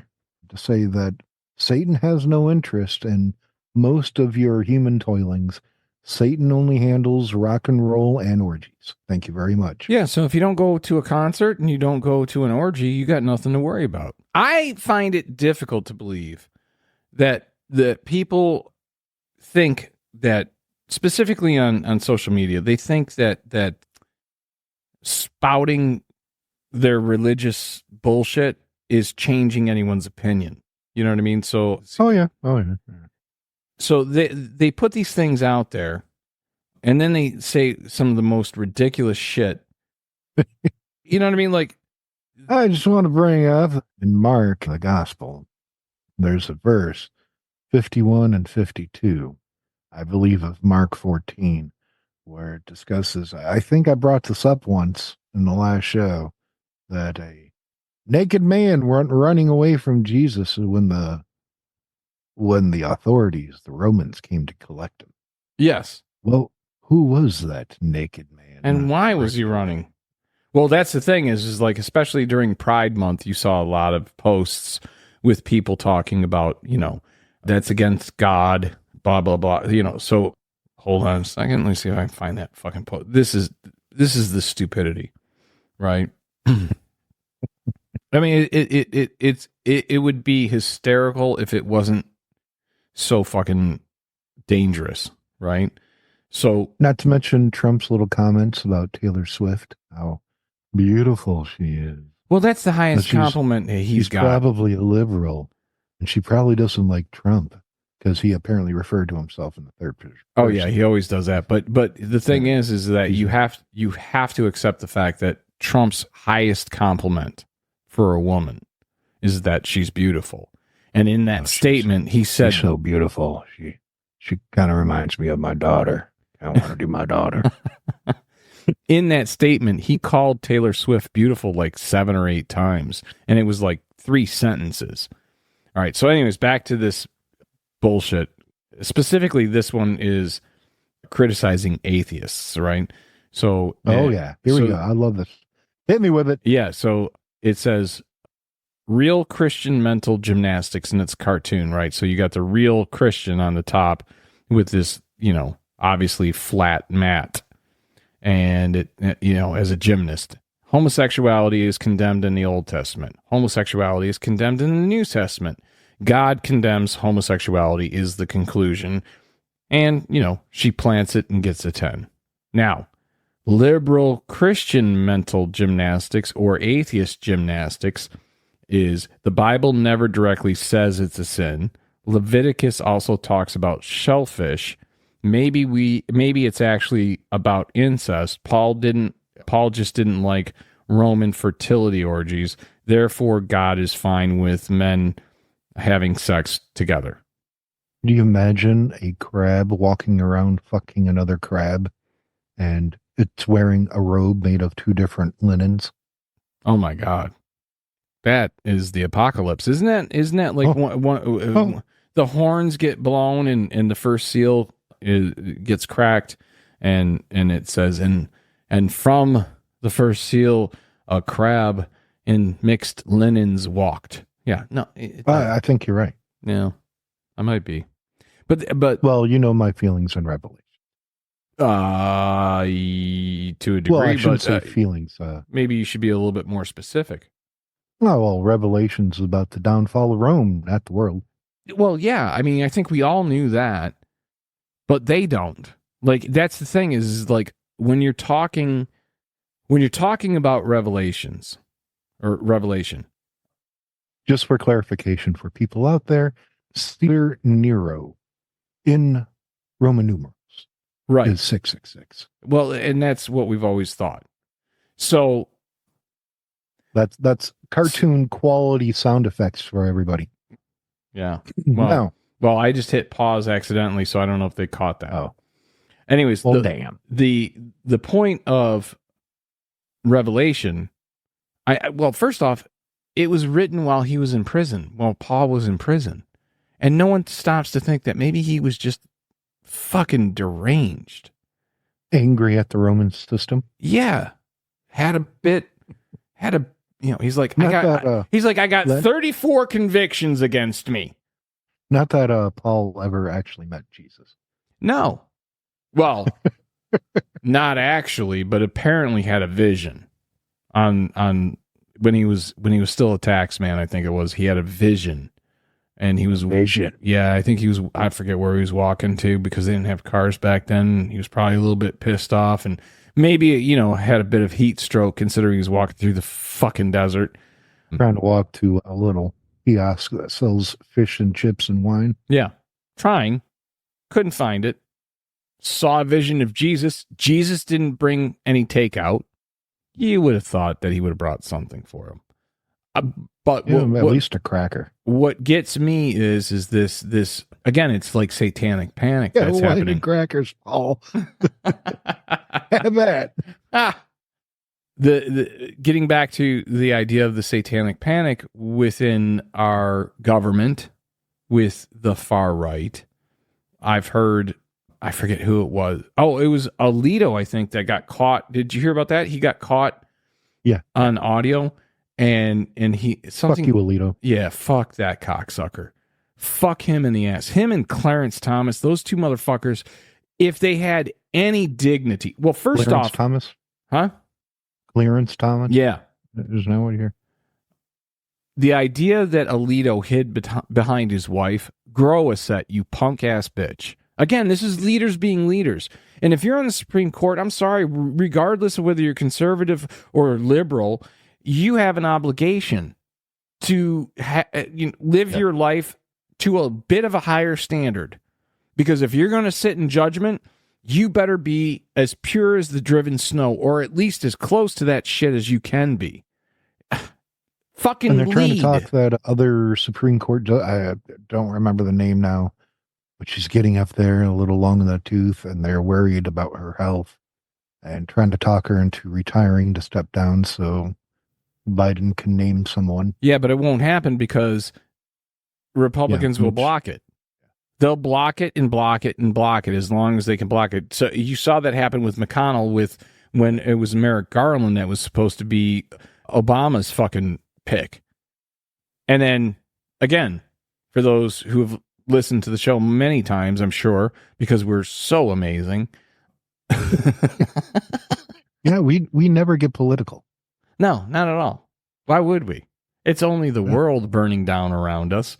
to say that Satan has no interest in most of your human toilings. Satan only handles rock and roll and orgies. Thank you very much. Yeah, so if you don't go to a concert and you don't go to an orgy, you got nothing to worry about. I find it difficult to believe that the people think that, specifically on social media, they think that spouting their religious bullshit is changing anyone's opinion. You know what I mean? So Oh yeah. So they put these things out there, and then they say some of the most ridiculous shit. You know what I mean? Like, I just want to bring up in Mark, the gospel, there's a verse 51 and 52, I believe, of Mark 14, where it discusses, I think I brought this up once in the last show, that a naked man went running away from Jesus when the authorities, the Romans, came to collect him. yes. Well, who was that naked man? And why was he running? Well, that's the thing is like, especially during Pride Month, you saw a lot of posts with people talking about, that's against God, blah, blah, blah. So hold on a second. Let me see if I can find that fucking post. This is the stupidity, right? I mean, it would be hysterical if it wasn't so fucking dangerous, right? So, Not to mention Trump's little comments about Taylor Swift, how beautiful she is. well, that's the highest She's- compliment he's She's got. probably a liberal, and she probably doesn't like Trump because he apparently referred to himself in the third person. Oh yeah, he always does that. But the thing is that you have to accept the fact that Trump's highest compliment for a woman is that she's beautiful. And in that statement, he said, "She's so beautiful. She kind of reminds me of my daughter. I want to do my daughter." In that statement, he called Taylor Swift beautiful like 7 or 8 times, and it was like 3 sentences. All right. So, anyways, back to this bullshit. Specifically, this one is criticizing atheists, right? So, Here we go. I love this. Hit me with it. Yeah. So it says real Christian mental gymnastics, and it's cartoon, right? So you got the real Christian on the top with this, obviously flat mat, and it, as a gymnast. Homosexuality is condemned in the Old Testament. Homosexuality is condemned in the New Testament. God condemns homosexuality is the conclusion. And, she plants it and gets a 10. Now, liberal Christian mental gymnastics or atheist gymnastics is the Bible never directly says it's a sin. Leviticus also talks about shellfish. Maybe it's actually about incest. Paul just didn't like Roman fertility orgies. Therefore, God is fine with men having sex together. Do you imagine a crab walking around fucking another crab, and it's wearing a robe made of 2 different linens? Oh my God, that is the apocalypse, isn't that like the horns get blown and the first seal gets cracked, and it says and from the first seal a crab in mixed linens walked. Yeah, no, I think you're right. Yeah, I might be, but well, my feelings on Revelation. To a degree, well, I shouldn't but say feelings. Maybe you should be a little bit more specific. Oh, well, Revelation's about the downfall of Rome, not the world. Well, yeah, I mean, I think we all knew that, but they don't. Like, that's the thing is like when you're talking about Revelation. Just for clarification for people out there, Caesar Nero in Roman numerals, right, is 666. Well, and that's what we've always thought. So that's cartoon quality sound effects for everybody. Yeah. Well, I just hit pause accidentally, so I don't know if they caught that. Oh. Anyways, damn. The point of Revelation, first off, it was written while he was in prison, while Paul was in prison. And no one stops to think that maybe he was just fucking deranged. Angry at the Roman system? Yeah. He's like, I got 34 convictions against me. Not that Paul ever actually met Jesus. No. Well, not actually, but apparently had a vision on when he was still a tax man, I think it was. He had a vision. And he was vision. Yeah, I think I forget where he was walking to because they didn't have cars back then. He was probably a little bit pissed off and maybe, had a bit of heat stroke considering he was walking through the fucking desert. Trying to walk to a little kiosk that sells fish and chips and wine. Yeah. Trying. Couldn't find it. Saw a vision of Jesus. Jesus didn't bring any takeout. You would have thought that he would have brought something for him. But at least a cracker. What gets me is this again, it's like satanic panic that's happening. Crackers, Paul. Have that. The getting back to the idea of the satanic panic within our government with the far right. I've heard, I forget who it was. Oh, it was Alito, I think, that got caught. Did you hear about that? He got caught on audio. And he something. Fuck you, Alito. Yeah, fuck that cocksucker. Fuck him in the ass. Him and Clarence Thomas, those two motherfuckers. If they had any dignity, well, first off, Thomas, huh? Clarence Thomas. Yeah, there's no one here. The idea that Alito hid behind his wife, grow a set, you punk ass bitch. Again, this is leaders being leaders. And if you're on the Supreme Court, I'm sorry, regardless of whether you're conservative or liberal, you have an obligation to live your life to a bit of a higher standard. Because if you're going to sit in judgment, you better be as pure as the driven snow, or at least as close to that shit as you can be. Fucking And they're trying to lead. talk that other Supreme Court, I don't remember the name now, but she's getting up there a little long in the tooth, and they're worried about her health and trying to talk her into retiring to step down so Biden can name someone. Yeah, but it won't happen because Republicans will block it. They'll block it and block it and block it as long as they can block it. So you saw that happen with McConnell when it was Merrick Garland that was supposed to be Obama's fucking pick. And then, again, for those who have listened to the show many times, I'm sure, because we're so amazing. Yeah, we never get political. No, not at all. Why would we? It's only the world burning down around us.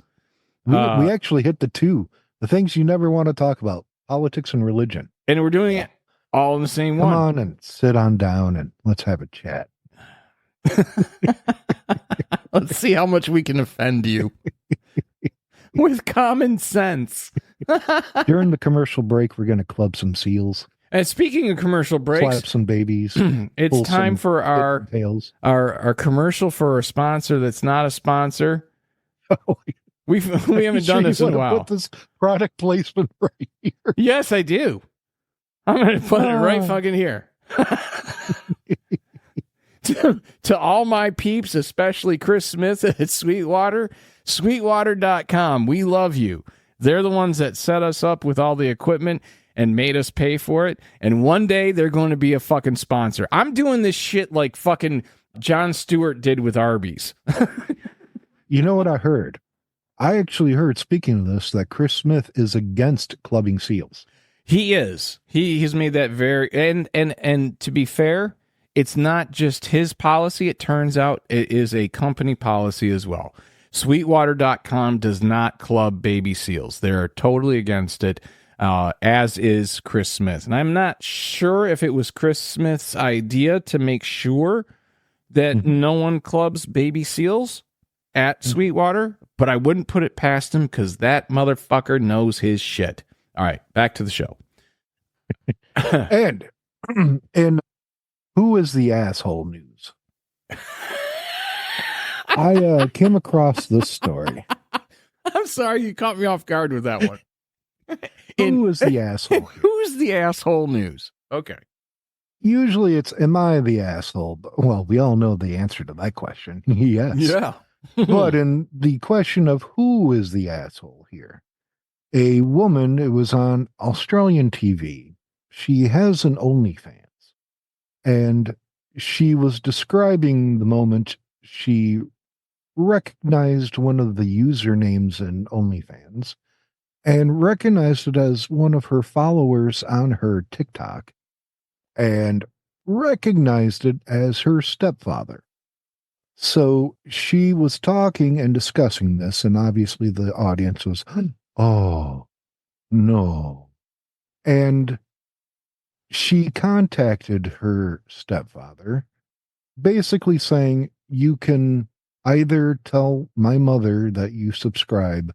We actually hit the things you never want to talk about, politics and religion. And we're doing it all in the same one. Come on and sit on down and let's have a chat. Let's see how much we can offend you with common sense. During the commercial break, we're going to club some seals. And speaking of commercial breaks, slap some babies. It's time for our commercial for a sponsor that's not a sponsor. We haven't done this in a while. Put this product placement right here. Yes, I do. I'm going to put it right fucking here. To all my peeps, especially Chris Smith at Sweetwater, Sweetwater.com. We love you. They're the ones that set us up with all the equipment and made us pay for it. And one day they're going to be a fucking sponsor. I'm doing this shit like fucking Jon Stewart did with Arby's. You know what I heard? I actually heard, speaking of this, that Chris Smith is against clubbing seals. He is. He's made that very and to be fair, it's not just his policy. It turns out it is a company policy as well. Sweetwater.com does not club baby seals. They're totally against it, as is Chris Smith. And I'm not sure if it was Chris Smith's idea to make sure that no one clubs baby seals at Sweetwater, but I wouldn't put it past him because that motherfucker knows his shit. All right, back to the show. And who is the asshole news? I came across this story. I'm sorry you caught me off guard with that one. Who is the asshole here? Who's the asshole news? Okay. Usually it's, am I the asshole? But, well, we all know the answer to that question. Yes. Yeah. But in the question of who is the asshole here, a woman, it was on Australian TV. She has an OnlyFans. And she was describing the moment she recognized one of the usernames in OnlyFans and recognized it as one of her followers on her TikTok and recognized it as her stepfather. So she was talking and discussing this, and obviously the audience was, oh, no. And she contacted her stepfather, basically saying, you can either tell my mother that you subscribe,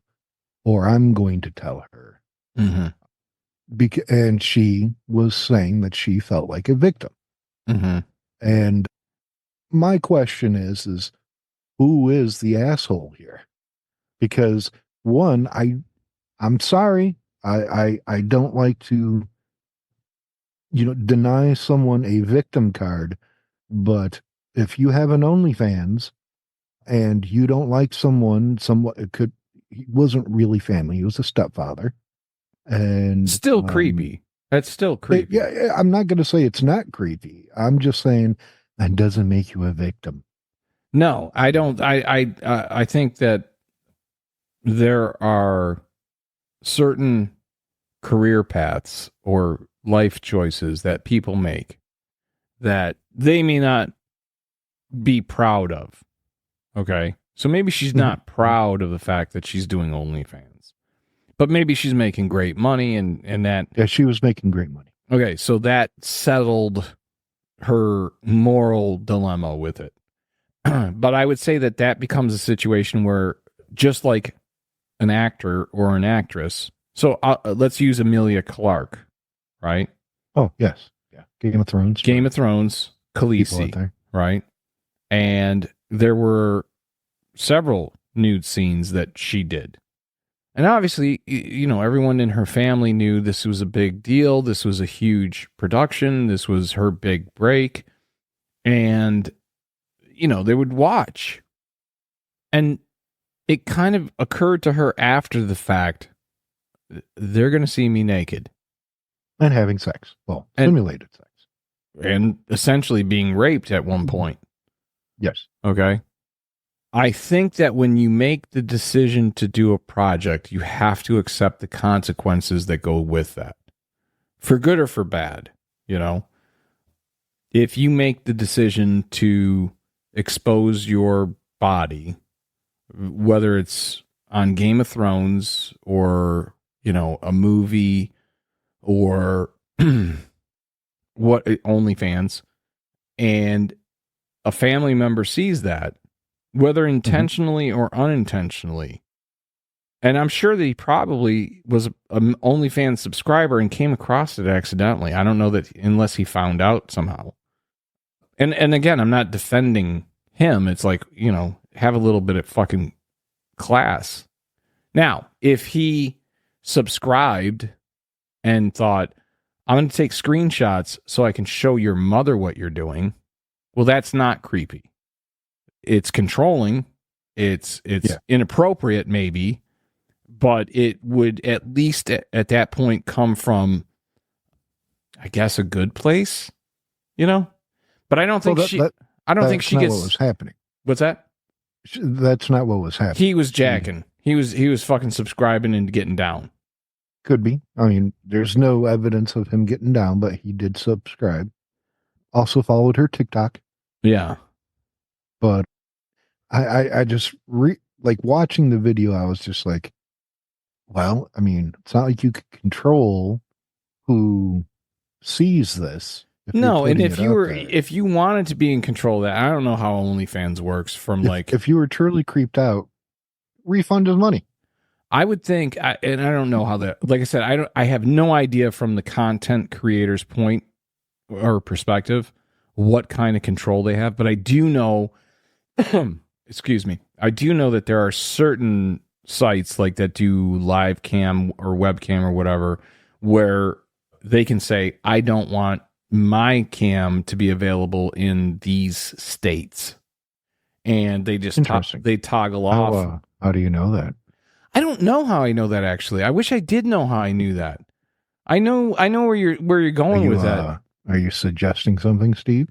or I'm going to tell her. Mm-hmm. And she was saying that she felt like a victim. Mm-hmm. And my question is who is the asshole here? Because one, I'm sorry. I don't like to, deny someone a victim card, but if you have an OnlyFans and you don't like someone, he wasn't really family. He was a stepfather. And still creepy. That's still creepy. Yeah, I'm not going to say it's not creepy. I'm just saying that doesn't make you a victim. No, I don't. I think that there are certain career paths or life choices that people make that they may not be proud of. Okay. So maybe she's not proud of the fact that she's doing OnlyFans, but maybe she's making great money and that. Yeah, she was making great money. Okay. So that settled her moral dilemma with it. But I would say that becomes a situation where, just like an actor or an actress. So let's use Emilia Clarke, right? Oh, yes. Yeah. Game of Thrones, Khaleesi, right? And there were several nude scenes that she did. And obviously, everyone in her family knew this was a big deal. This was a huge production. This was her big break. And, they would watch. And it kind of occurred to her after the fact, they're going to see me naked. And having sex. Well, simulated sex. And essentially being raped at one point. Yes. Okay. I think that when you make the decision to do a project, you have to accept the consequences that go with that. For good or for bad, If you make the decision to expose your body, whether it's on Game of Thrones or, a movie or OnlyFans, and a family member sees that, whether intentionally or unintentionally. And I'm sure that he probably was an OnlyFans subscriber and came across it accidentally. I don't know that unless he found out somehow. And again, I'm not defending him. It's like, have a little bit of fucking class. Now, if he subscribed and thought, I'm going to take screenshots so I can show your mother what you're doing, well, that's not creepy. It's controlling. It's inappropriate, maybe, but it would at least at that point come from, I guess, a good place, But I don't think I don't think she gets. What was happening? What's that? That's not what was happening. He was jacking. He was fucking subscribing and getting down. Could be. I mean, there's no evidence of him getting down, but he did subscribe. Also followed her TikTok. Yeah. But I just watching the video, I was just like, well, I mean, it's not like you could control who sees this. No, and if you wanted to be in control of that, I don't know how OnlyFans works if you were truly creeped out, refund his money. I would think, and I don't know how that, like I said, I have no idea from the content creator's point or perspective what kind of control they have, but I do know, excuse me, I do know that there are certain sites like that do live cam or webcam or whatever, where they can say, I don't want my cam to be available in these states. And they just they toggle off. How do you know that? I don't know how I know that, actually. I wish I did know how I knew that. I know where you're going with that. Are you suggesting something, Steve?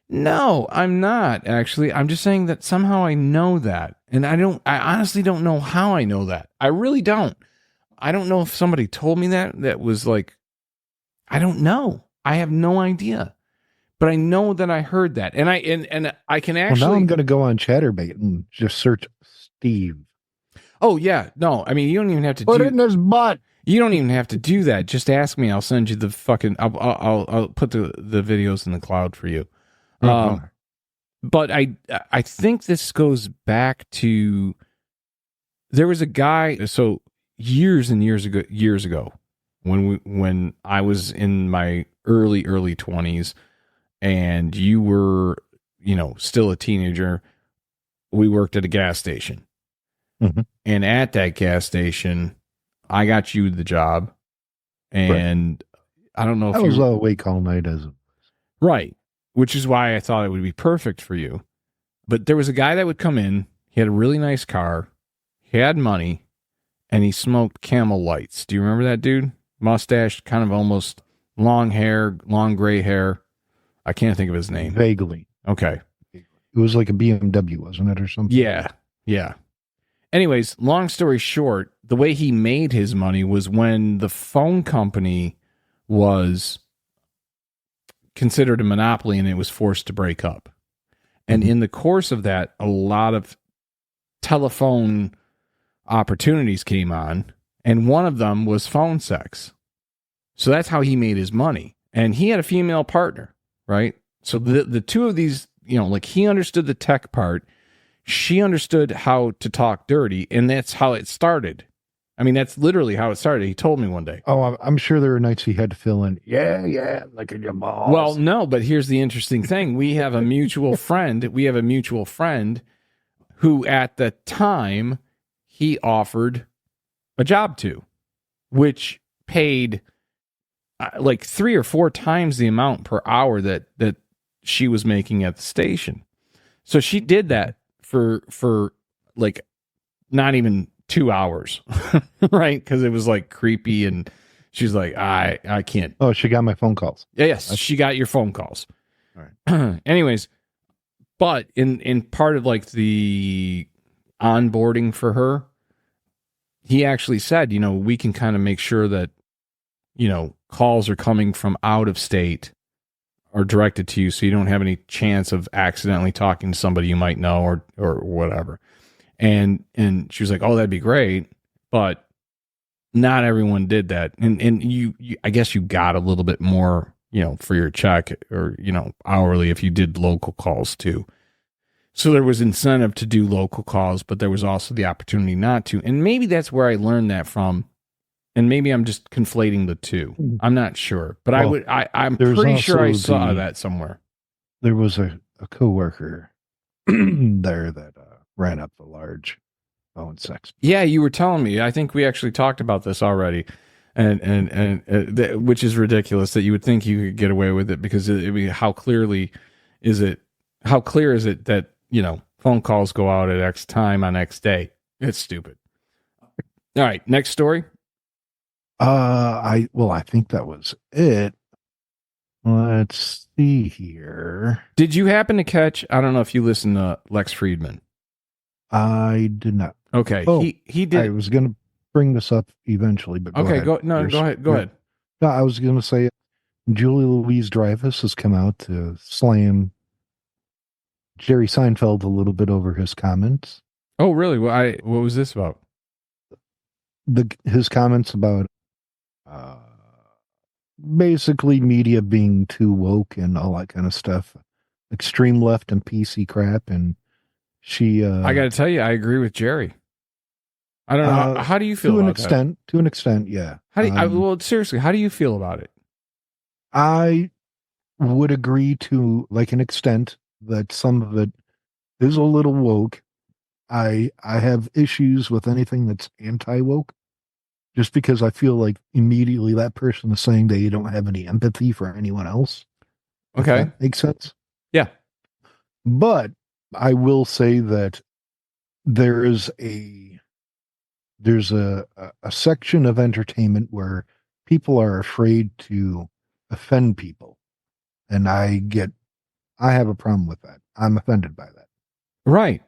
No, I'm not, actually. I'm just saying that somehow I know that. And I honestly don't know how I know that. I really don't. I don't know if somebody told me that was like, I don't know. I have no idea. But I know that I heard that. And I can actually. Well, now I'm going to go on Chatterbait and just search Steve. Oh, yeah. No, I mean, you don't even have to put it in his butt. You don't even have to do that. Just ask me. I'll send you the fucking. I'll put the videos in the cloud for you. But I think this goes back to. There was a guy. So years and years ago, when I was in my early 20s, and you were, still a teenager, we worked at a gas station. Mm-hmm. And at that gas station, I got you the job. And right. I don't know if I was awake all night as a... Right. Which is why I thought it would be perfect for you. But there was a guy that would come in. He had a really nice car. He had money. And he smoked Camel Lights. Do you remember that dude? Mustache, kind of almost long hair, long gray hair. I can't think of his name. Vaguely. Okay. It was like a BMW, wasn't it, or something? Yeah. Yeah. Anyways, long story short, the way he made his money was when the phone company was considered a monopoly and it was forced to break up. And in the course of that, a lot of telephone opportunities came on, and one of them was phone sex. So that's how he made his money. And he had a female partner, right? So the two of these, he understood the tech part. She understood how to talk dirty, and that's how it started. I mean, that's literally how it started. He told me one day. Oh, I'm sure there were nights he had to fill in. Yeah, look at your balls. Well, no, but here's the interesting thing. We have a mutual friend. who at the time he offered a job to, which paid like 3 or 4 times the amount per hour that she was making at the station. So she did that for like not even 2 hours, right? Because it was like creepy, and she's like, I can't. Oh, she got my phone calls. Yes, she got your phone calls. All right. Anyways, but in part of like the onboarding for her, he actually said, we can kind of make sure that, calls are coming from out of state are directed to you, so you don't have any chance of accidentally talking to somebody you might know or whatever. And she was like, oh, that'd be great. But not everyone did that. And you I guess you got a little bit more, for your check or, hourly if you did local calls too. So there was incentive to do local calls, but there was also the opportunity not to. And maybe that's where I learned that from. And maybe I'm just conflating the two. I'm not sure, but I'm pretty sure I saw that somewhere. There was a coworker there that ran up the large phone sex. Yeah, you were telling me. I think we actually talked about this already, and which is ridiculous that you would think you could get away with it because how clear is it that phone calls go out at X time on X day? It's stupid. All right, next story. I think that was it. Let's see here. Did you happen to catch? I don't know if you listened to Lex Friedman. I did not. Okay, he did. I was going to bring this up eventually, but go ahead. Go ahead. No, I was going to say Julie Louis-Dreyfus has come out to slam Jerry Seinfeld a little bit over his comments. Oh, really? What was this about? His comments about basically media being too woke and all that kind of stuff, extreme left and PC crap, and she. I got to tell you, I agree with Jerry. I don't know. How do you feel about that? To an extent, yeah. Well, seriously, how do you feel about it? I would agree to like an extent that some of it is a little woke. I have issues with anything that's anti-woke, just because I feel like immediately that person is saying that you don't have any empathy for anyone else. Okay. That makes sense? Yeah. But I will say that there's a section of entertainment where people are afraid to offend people. And I have a problem with that. I'm offended by that. Right.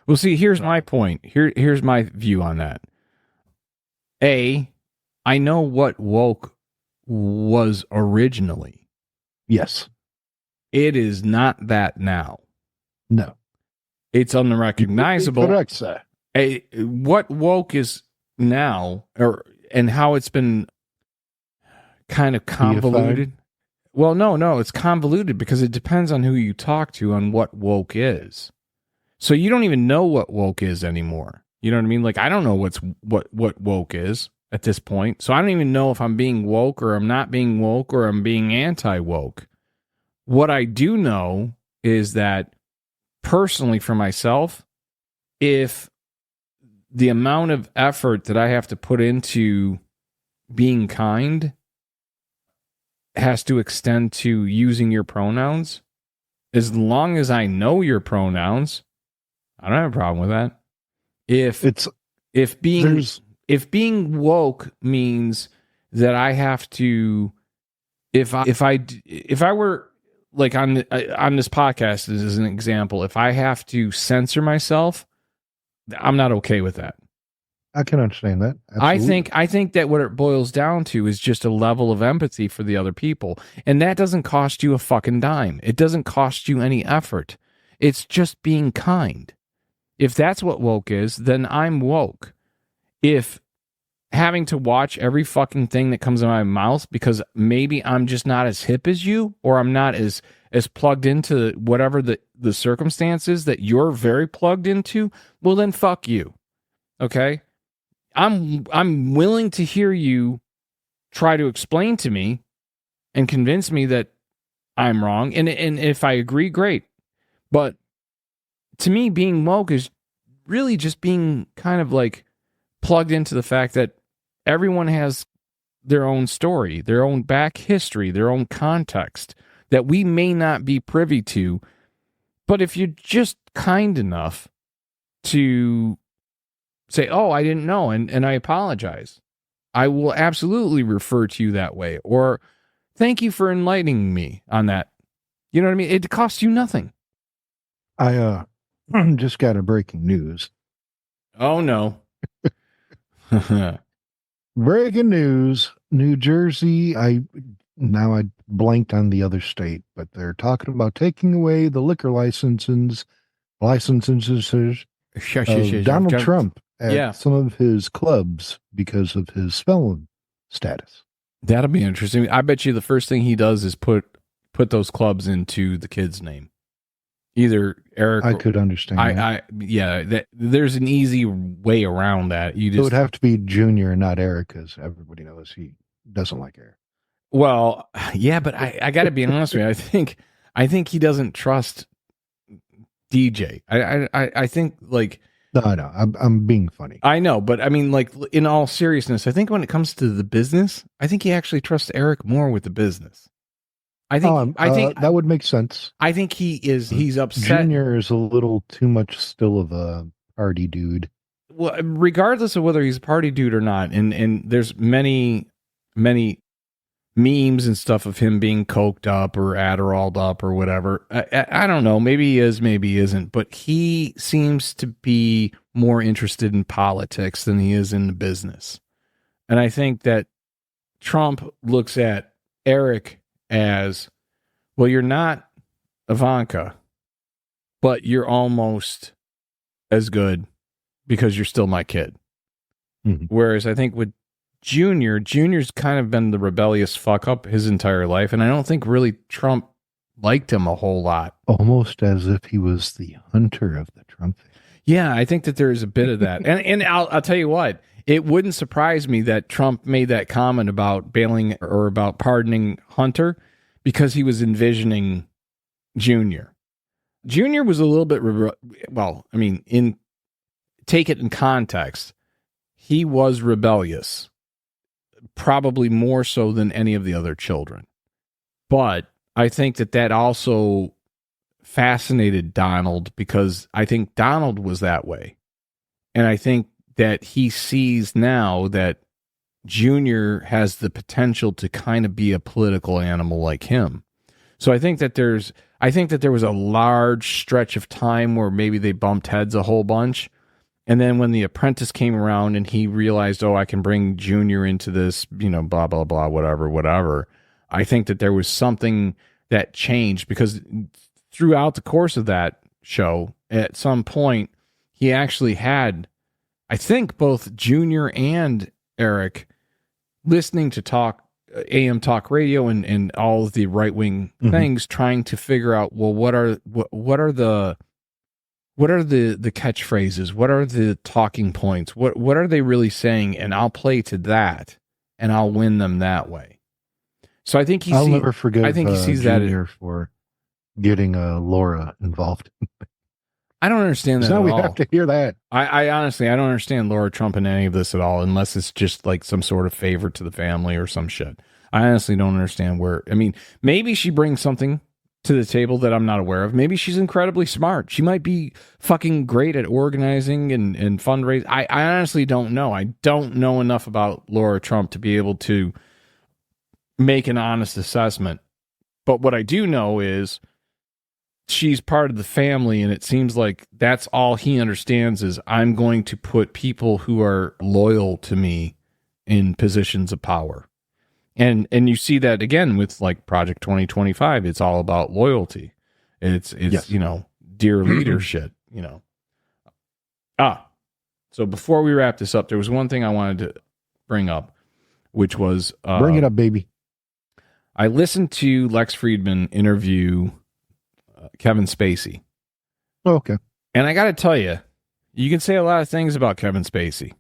Well, see, here's my point. Here's my view on that. I know what woke was originally. Yes. It is not that now. No. It's unrecognizable. Correct, sir. What woke is now, and how it's been kind of convoluted. Well, no, it's convoluted because it depends on who you talk to on what woke is. So you don't even know what woke is anymore. You know what I mean? Like, I don't know what woke is at this point. So I don't even know if I'm being woke or I'm not being woke or I'm being anti-woke. What I do know is that personally for myself, if the amount of effort that I have to put into being kind has to extend to using your pronouns, as long as I know your pronouns, I don't have a problem with that. If being woke means that I have to, if I were like on this podcast as an example, if I have to censor myself, I'm not okay with that. I can understand that. Absolutely. I think that what it boils down to is just a level of empathy for the other people. And that doesn't cost you a fucking dime. It doesn't cost you any effort. It's just being kind. If that's what woke is, then I'm woke. If having to watch every fucking thing that comes in my mouth because maybe I'm just not as hip as you, or I'm not as plugged into whatever the circumstances that you're very plugged into, well then fuck you. Okay? I'm willing to hear you try to explain to me and convince me that I'm wrong. And if I agree, great. But to me, being woke is really just being kind of like plugged into the fact that everyone has their own story, their own back history, their own context that we may not be privy to. But if you're just kind enough to say, oh, I didn't know, and I apologize, I will absolutely refer to you that way. Or thank you for enlightening me on that. You know what I mean? It costs you nothing. I just got a breaking news. Oh, no. Breaking news. New Jersey. I blanked on the other state, but they're talking about taking away the liquor licenses of Donald Trump at some of his clubs because of his felon status. That'll be interesting. I bet you the first thing he does is put those clubs into the kid's name. Either Eric. I could understand. There's an easy way around that. It would have to be Junior, not Eric, because everybody knows he doesn't like Eric. Well, yeah, but I got to be honest with you. I think he doesn't trust DJ. I think like. No, I'm being funny. I know, but I mean, like in all seriousness, I think when it comes to the business, I think he actually trusts Eric more with the business. I think that would make sense. I think he's upset. Junior is a little too much still of a party dude. Well, regardless of whether he's a party dude or not, and there's many memes and stuff of him being coked up or Adderalled up or whatever. I don't know. Maybe he is, maybe he isn't. But he seems to be more interested in politics than he is in the business. And I think that Trump looks at Eric as, well, you're not Ivanka, but you're almost as good because you're still my kid. Mm-hmm. Whereas I think with Junior's kind of been the rebellious fuck up his entire life, and I don't think really Trump liked him a whole lot. Almost as if he was the hunter of the Trump. Yeah, I think that there is a bit of that. and I'll tell you what, it wouldn't surprise me that Trump made that comment about bailing or about pardoning Hunter because he was envisioning Junior. Junior was a little bit, take it in context, he was rebellious. Probably more so than any of the other children. But I think that also fascinated Donald because I think Donald was that way. And I think that he sees now that Junior has the potential to kind of be a political animal like him. So I think that there was a large stretch of time where maybe they bumped heads a whole bunch. And then when The Apprentice came around and he realized, oh, I can bring Junior into this, blah, blah, blah, whatever. I think that there was something that changed because throughout the course of that show, at some point, he actually had, I think, both Junior and Eric listening to AM talk radio and all of the right-wing things, trying to figure out, well, what are the catchphrases? What are the talking points? What are they really saying? And I'll play to that, and I'll win them that way. So I think I'll never forget. I think he sees Junior for getting Laura involved. I don't understand that. Now at we all. have to hear that. I honestly, I don't understand Laura Trump in any of this at all, unless it's just like some sort of favor to the family or some shit. I honestly don't understand maybe she brings something to the table that I'm not aware of. Maybe she's incredibly smart. She might be fucking great at organizing and fundraising. I honestly don't know. I don't know enough about Laura Trump to be able to make an honest assessment. But what I do know is she's part of the family, and it seems like that's all he understands is I'm going to put people who are loyal to me in positions of power. And you see that again with like Project 2025. It's all about loyalty. It's yes. Dear leader shit, So before we wrap this up, there was one thing I wanted to bring up, which was bring it up, baby. I listened to Lex Friedman interview Kevin Spacey. Okay. And I got to tell you, you can say a lot of things about Kevin Spacey.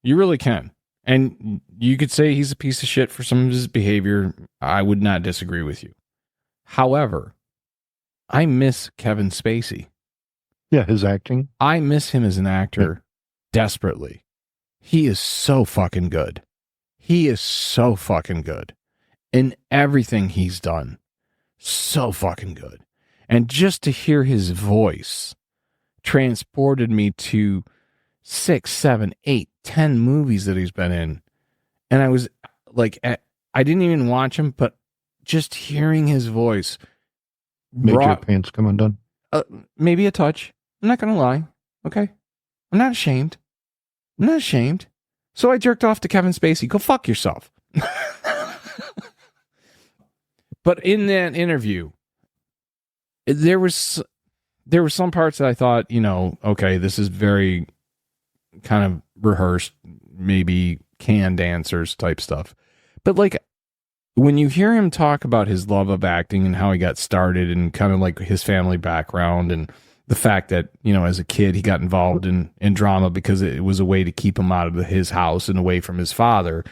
You really can. And you could say he's a piece of shit for some of his behavior. I would not disagree with you. However, I miss Kevin Spacey. Yeah, his acting. I miss him as an actor desperately. He is so fucking good. He is so fucking good in everything he's done. So fucking good. And just to hear his voice transported me to 6, 7, 8, 10 movies that he's been in. And I was like, I didn't even watch him, but just hearing his voice Made your pants come undone. Maybe a touch. I'm not going to lie. Okay. I'm not ashamed. So I jerked off to Kevin Spacey. Go fuck yourself. But in that interview, there were some parts that I thought, okay, this is very kind of rehearsed, maybe canned answers type stuff. But like when you hear him talk about his love of acting and how he got started and kind of like his family background and the fact that, as a kid, he got involved in drama because it was a way to keep him out of his house and away from his father.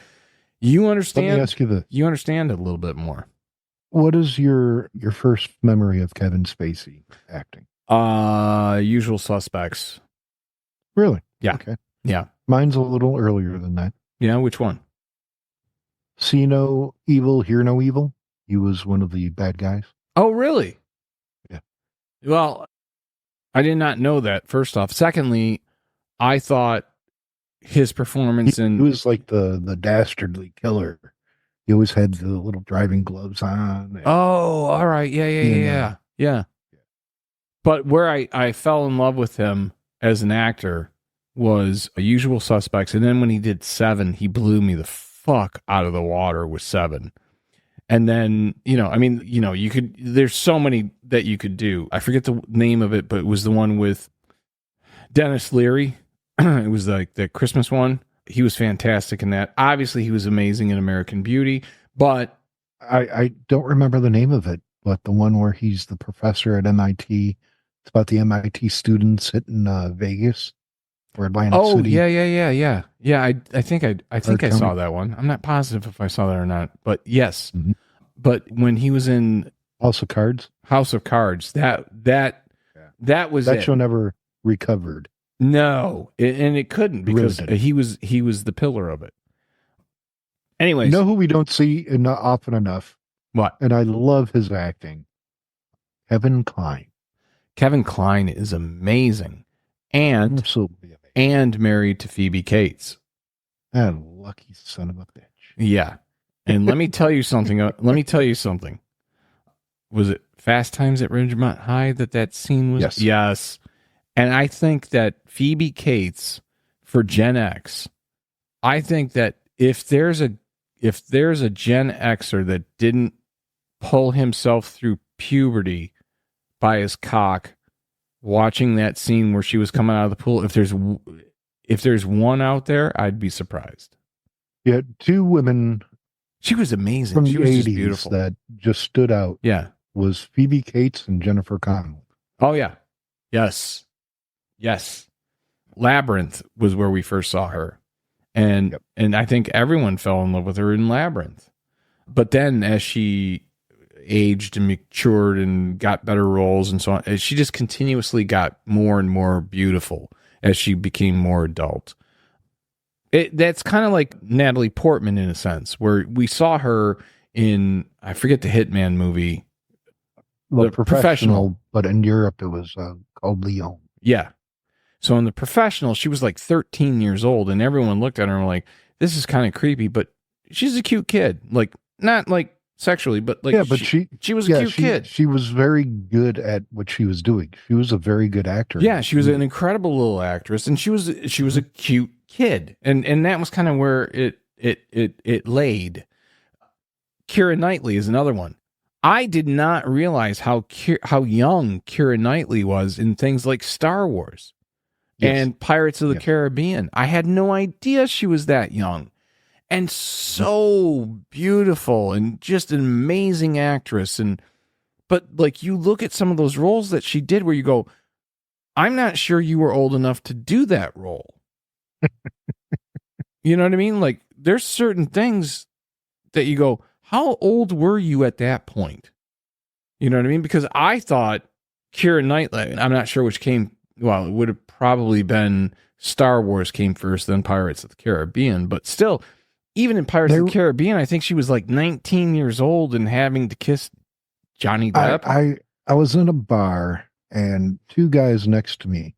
You understand? Let me ask you this. You understand it a little bit more. What is your first memory of Kevin Spacey acting? Usual Suspects. Really? Yeah. Okay. Yeah. Mine's a little earlier than that. Yeah, which one? See no evil, hear no evil. He was one of the bad guys. Oh, really? Yeah. Well, I did not know that, first off. Secondly, I thought his performance He was like the dastardly killer. He always had the little driving gloves on. Oh, all right. Yeah. But where I fell in love with him as an actor was Usual Suspects. And then when he did 7, he blew me the fuck out of the water with 7. And then, there's so many that you could do. I forget the name of it, but it was the one with Dennis Leary. It was like the Christmas one. He was fantastic in that. Obviously, he was amazing in American Beauty, but I don't remember the name of it, but the one where he's the professor at MIT. It's about the MIT students hitting Vegas or Atlantic City. Oh, yeah. I think I saw that one. I'm not positive if I saw that or not, but yes. Mm-hmm. But when he was in House of Cards, that was that it. show never recovered. No, and it couldn't because Really he was the pillar of it. Anyways, you know who we don't see often enough? What? And I love his acting. Kevin Kline. Kevin Kline is amazing, and Absolutely amazing. And married to Phoebe Cates. That lucky son of a bitch. Yeah, and let me tell you something. Was it Fast Times at Ridgemont High that scene was? Yes. Yes. And I think that Phoebe Cates for Gen X, I think that if there's a Gen Xer that didn't pull himself through puberty by his cock, watching that scene where she was coming out of the pool, if there's one out there, I'd be surprised. Yeah, 2 women. She was amazing. From she the was 80s just beautiful. that just stood out. Yeah. Was Phoebe Cates and Jennifer Connelly. Oh yeah. Yes. Labyrinth was where we first saw her. And I think everyone fell in love with her in Labyrinth. But then as she aged and matured and got better roles and so on, she just continuously got more and more beautiful as she became more adult. That's kind of like Natalie Portman in a sense, where we saw her in, I forget the Hitman movie. The Professional, but in Europe it was called Leon. Yeah. So in The Professional, she was like 13 years old, and everyone looked at her and were like, this is kind of creepy, but she's a cute kid. Like, not like sexually, but like, but she was a cute kid. She was very good at what she was doing. She was a very good actor. Yeah, she was an incredible little actress, and she was a cute kid. And that was kind of where it laid. Keira Knightley is another one. I did not realize how young Keira Knightley was in things like Star Wars and Pirates of the Caribbean. I had no idea she was that young, and so beautiful and just an amazing actress. But like, you look at some of those roles that she did where you go, I'm not sure you were old enough to do that role. You know what I mean? Like, there's certain things that you go, how old were you at that point? You know what I mean? Because I thought Keira Knightley, I'm not sure which came well, it would have probably been Star Wars came first, then Pirates of the Caribbean. But still, even in Pirates of the Caribbean, I think she was like 19 years old and having to kiss Johnny Depp. I was in a bar and two guys next to me,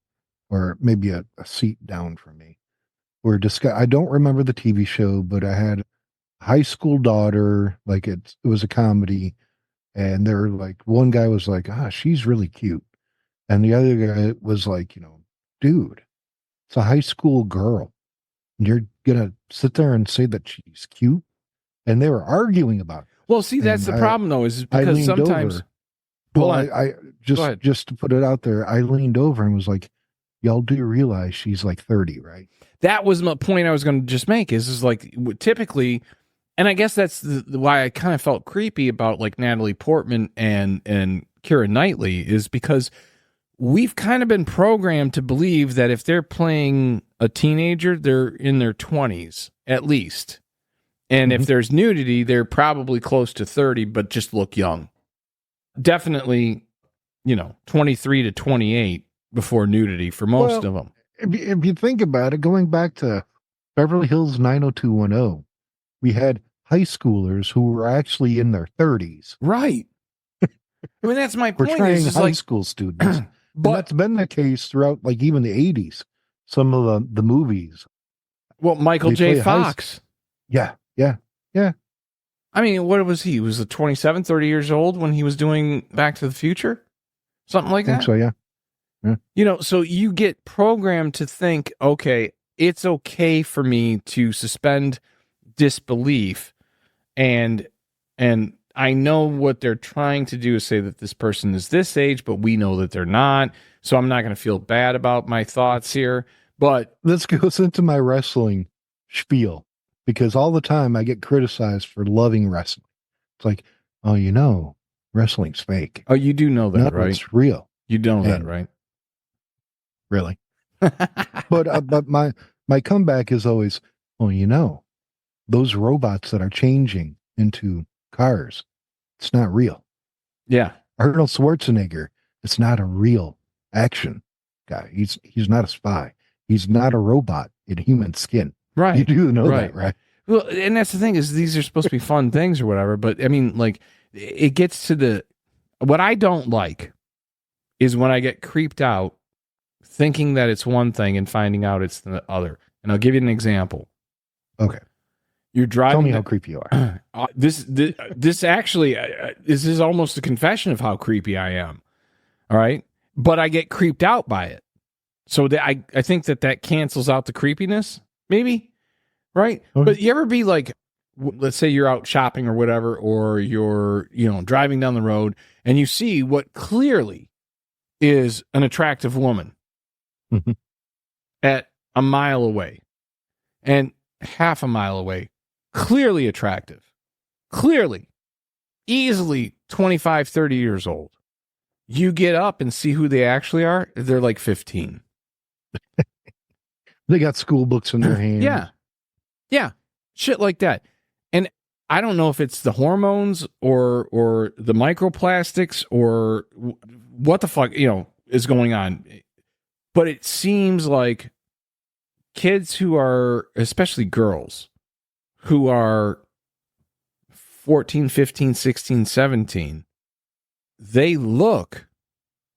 or maybe a seat down from me, were discussing. I don't remember the TV show, but I had a high school daughter. Like it was a comedy, and they're like, one guy was like, she's really cute. And the other guy was like, dude, it's a high school girl. You're going to sit there and say that she's cute? And they were arguing about it. Well, see, that's the problem, though, is because sometimes... I just to put it out there, I leaned over and was like, y'all do realize she's like 30, right? That was my point I was going to just make, is like, typically... And I guess that's why I kind of felt creepy about like Natalie Portman and Keira Knightley, is because we've kind of been programmed to believe that if they're playing a teenager, they're in their 20s at least. And if there's nudity, they're probably close to 30, but just look young. Definitely, 23 to 28 before nudity for most of them. If you think about it, going back to Beverly Hills 90210, we had high schoolers who were actually in their 30s. Right. I mean, that's my point. Portraying high school students. But that's been the case throughout, like, even the 80s. Some of the movies. Well, Michael J. Fox. Yeah. I mean, what was he? He was 27, 30 years old when he was doing Back to the Future? Something like that? I think so, yeah. So you get programmed to think, okay, it's okay for me to suspend disbelief, and I know what they're trying to do is say that this person is this age, but we know that they're not, so I'm not going to feel bad about my thoughts here. But this goes into my wrestling spiel, because all the time I get criticized for loving wrestling. It's like, wrestling's fake. Oh, you do know that, right? It's real. You know that, right? Really? But my comeback is always, those robots that are changing into cars, it's not real. Yeah. Arnold Schwarzenegger, it's not a real action guy. He's not a spy. He's not a robot in human skin. Right. You do know that, right? Well, and that's the thing, is these are supposed to be fun things or whatever, but I mean, like, it gets to what I don't like is when I get creeped out thinking that it's one thing and finding out it's the other. And I'll give you an example. Okay. You're driving. Tell me how creepy you are. This actually, this is almost a confession of how creepy I am. All right. But I get creeped out by it. So I think that cancels out the creepiness, maybe. Right. Okay. But you ever be like, let's say you're out shopping or whatever, or you're, driving down the road and you see what clearly is an attractive woman at a mile away and half a mile away. Clearly attractive, easily 25, 30 years old. You get up and see who they actually are. They're like 15. They got school books in their hands. Yeah. Shit like that. And I don't know if it's the hormones or the microplastics or what the fuck, is going on. But it seems like kids who are, especially girls, who are 14, 15, 16, 17, they look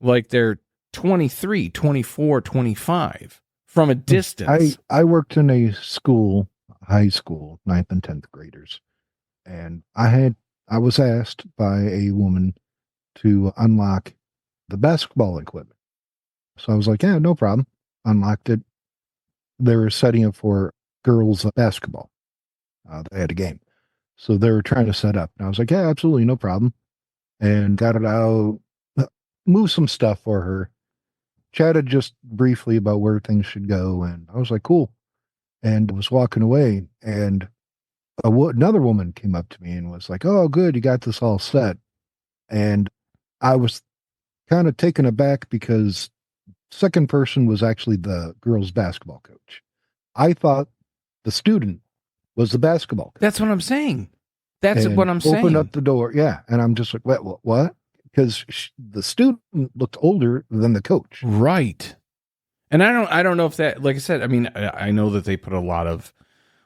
like they're 23, 24, 25 from a distance. I worked in a school, high school, 9th and 10th graders. And I was asked by a woman to unlock the basketball equipment. So I was like, yeah, no problem. Unlocked it. They were setting up for girls basketball. They had a game. So they were trying to set up. And I was like, yeah, absolutely, no problem. And got it out, moved some stuff for her, chatted just briefly about where things should go. And I was like, cool. And I was walking away. And another woman came up to me and was like, oh, good, you got this all set. And I was kind of taken aback because second person was actually the girls' basketball coach. I thought the student was the basketball coach. That's what I'm saying. That's what I'm saying. Opened up the door. Yeah. And I'm just like, what? Because the student looked older than the coach. Right. And I don't know if that, like I said, I mean, I know that they put a lot of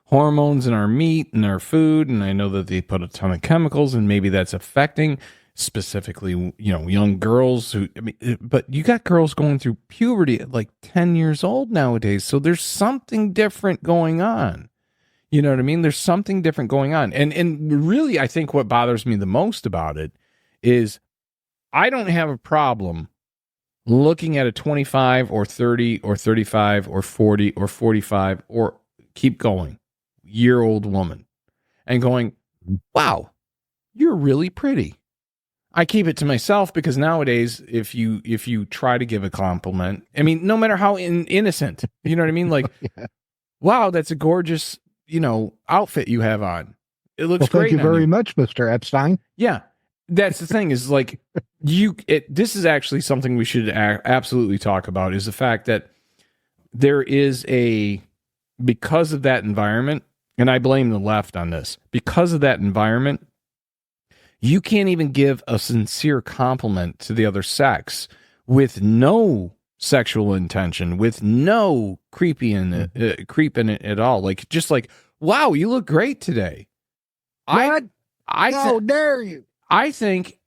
hormones in our meat and our food, and I know that they put a ton of chemicals, and maybe that's affecting specifically, young girls who, I mean, but you got girls going through puberty at like 10 years old nowadays. So there's something different going on. You know what I mean? There's something different going on. And really, I think what bothers me the most about it is I don't have a problem looking at a 25 or 30 or 35 or 40 or 45 or keep going year-old woman and going, wow, you're really pretty. I keep it to myself because nowadays, if you try to give a compliment, I mean, no matter how innocent, you know what I mean? Like, yeah. Wow, that's a gorgeous, outfit you have on. It looks great. Thank you very much, Mr. Epstein. Yeah. That's the thing is like this is actually something we should absolutely talk about is the fact that there is because of that environment, and I blame the left on this, because of that environment, you can't even give a sincere compliment to the other sex with no sexual intention, with no creep in it at all. Like, just like, wow, you look great today. What? How dare you? I think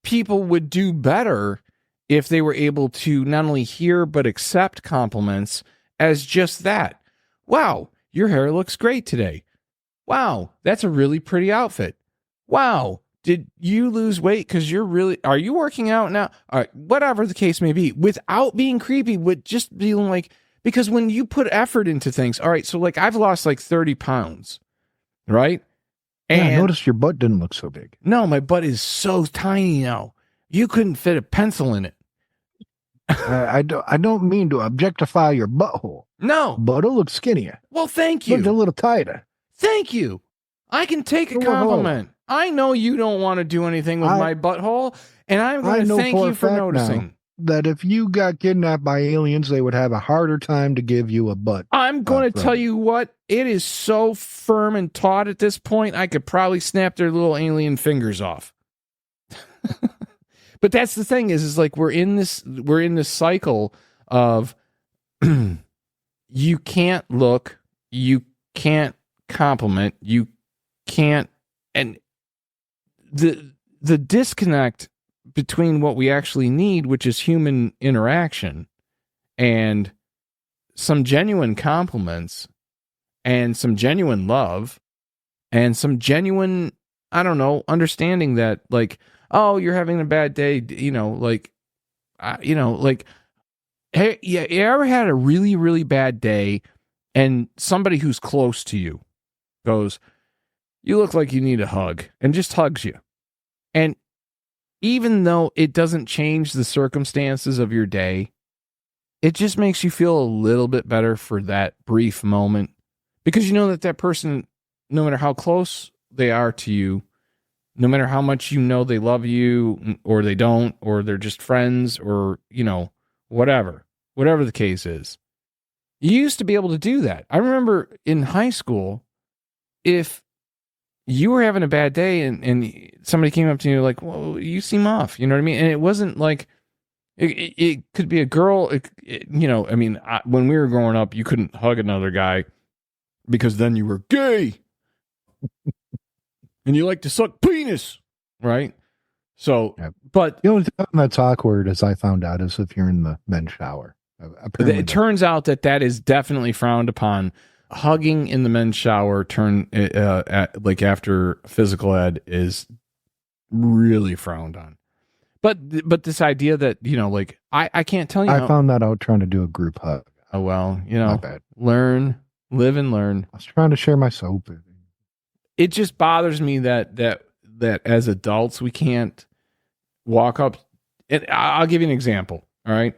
people would do better if they were able to not only hear but accept compliments as just that. Wow, your hair looks great today. Wow, that's a really pretty outfit. Wow, did you lose weight because are you working out now? All right, whatever the case may be, without being creepy, with just being like, because when you put effort into things, all right, so like I've lost like 30 pounds, right? And I noticed your butt didn't look so big. No, my butt is so tiny now. You couldn't fit a pencil in it. I don't mean to objectify your butthole. No. But it looks skinnier. Well, thank you. Looked a little tighter. Thank you. I can take a compliment. I know you don't want to do anything with my butthole, and I'm going to thank you for noticing. That if you got kidnapped by aliens, they would have a harder time to give you a butt. I'm going to tell you what, it is so firm and taut at this point, I could probably snap their little alien fingers off. But that's the thing is like we're in this cycle of you can't look, you can't compliment, you can't, and the disconnect between what we actually need, which is human interaction and some genuine compliments and some genuine love and some genuine, I don't know, understanding that like, oh, you're having a bad day, hey, yeah, you ever had a really, really bad day and somebody who's close to you goes, you look like you need a hug, and just hugs you. And even though it doesn't change the circumstances of your day, it just makes you feel a little bit better for that brief moment because you know that person, no matter how close they are to you, no matter how much you know they love you or they don't, or they're just friends or, whatever the case is. You used to be able to do that. I remember in high school, if you were having a bad day and somebody came up to you like, well, you seem off, you know what I mean? And it wasn't like, it could be a girl, when we were growing up, you couldn't hug another guy because then you were gay and you like to suck penis, right? So, yeah. But the only time that's awkward, as I found out, is if you're in the men's shower. It turns out that is definitely frowned upon. Hugging in the men's shower after physical ed is really frowned on. But this idea that, I can't tell you. I found that out trying to do a group hug. Oh, well, learn, live and learn. I was trying to share my soap. It just bothers me that as adults, we can't walk up. And I'll give you an example. All right.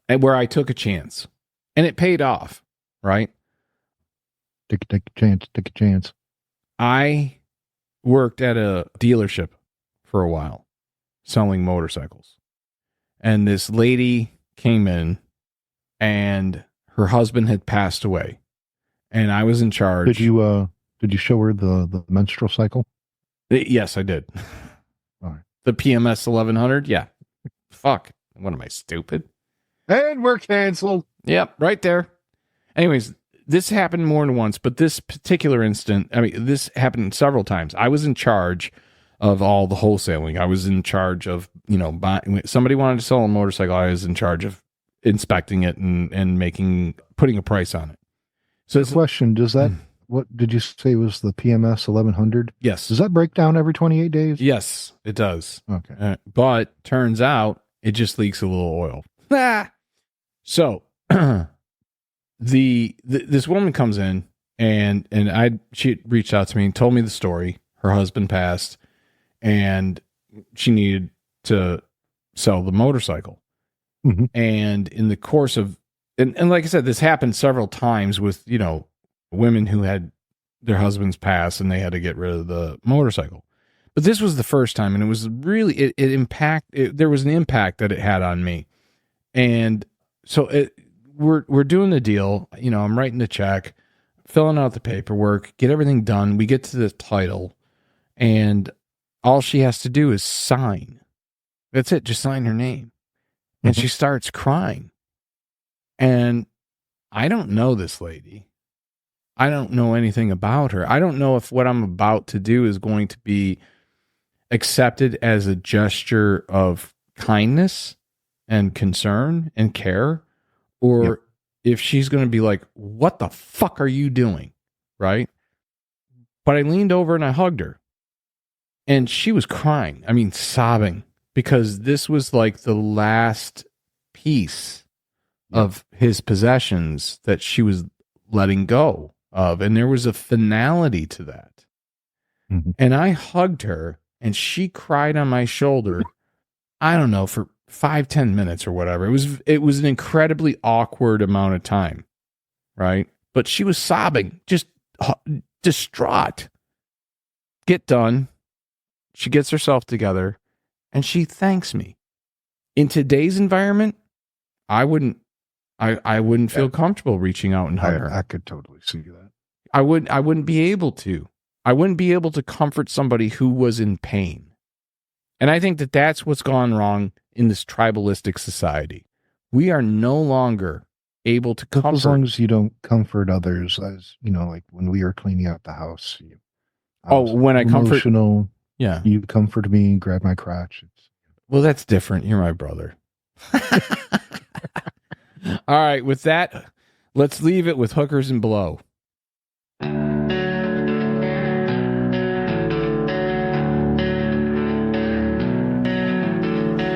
And where I took a chance and it paid off. Right. Take a chance. I worked at a dealership for a while selling motorcycles. And this lady came in and her husband had passed away. And I was in charge. Did you show her the menstrual cycle? Yes, I did. All right. The PMS 1100? Yeah. Fuck. What am I, stupid? And we're canceled. Yep, right there. Anyways, this happened more than once, but this particular instant, I mean, this happened several times. I was in charge of all the wholesaling. I was in charge of, somebody wanted to sell a motorcycle. I was in charge of inspecting it and putting a price on it. So the question, does that, what did you say was the PMS 1100? Yes. Does that break down every 28 days? Yes, it does. Okay. But turns out it just leaks a little oil. So this woman comes in and she reached out to me and told me the story. Her husband passed and she needed to sell the motorcycle. Mm-hmm. And in the course of, and like I said, this happened several times with, women who had their husbands pass and they had to get rid of the motorcycle. But this was the first time, and it was really, there was an impact that it had on me. And so we're doing the deal, I'm writing the check, filling out the paperwork, get everything done. We get to the title and all she has to do is sign. That's it. Just sign her name. And she starts crying. And I don't know this lady. I don't know anything about her. I don't know if what I'm about to do is going to be accepted as a gesture of kindness and concern and care, or if she's going to be like, what the fuck are you doing? Right. But I leaned over and I hugged her and she was crying. I mean, sobbing, because this was like the last piece of his possessions that she was letting go of. And there was a finality to that. Mm-hmm. And I hugged her and she cried on my shoulder. I don't know, for 5-10 minutes or whatever. It was an incredibly awkward amount of time. Right. But she was sobbing, just distraught. Get done. She gets herself together and she thanks me. In today's environment, I wouldn't feel comfortable reaching out and hug her. I could totally see that. I wouldn't be able to. I wouldn't be able to comfort somebody who was in pain. And I think that that's what's gone wrong in this tribalistic society. We are no longer able to comfort. As long as you don't comfort others, as like when we were cleaning out the house. When I comfort, emotional. Yeah, you comfort me, grab my crotch. Well, that's different. You're my brother. All right, with that, let's leave it with hookers and blow.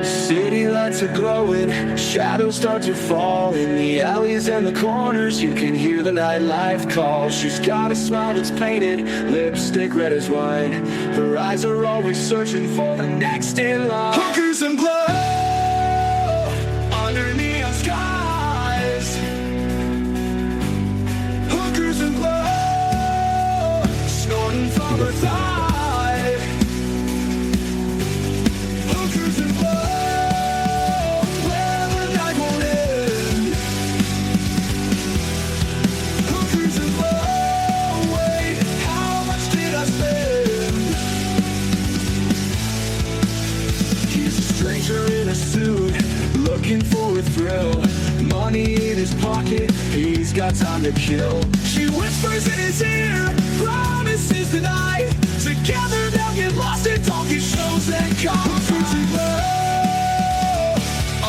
City lights are glowing, shadows start to fall. In the alleys and the corners, you can hear the nightlife call. She's got a smile that's painted, lipstick red as wine. Her eyes are always searching for the next in line. Hookers and blow, under neon skies. Hookers and blow, snorting from her thigh. Hookers and blow. In a suit, looking for a thrill. Money in his pocket, he's got time to kill. She whispers in his ear, promises denied. Together they'll get lost in talking shows and cars. Hookers and blow,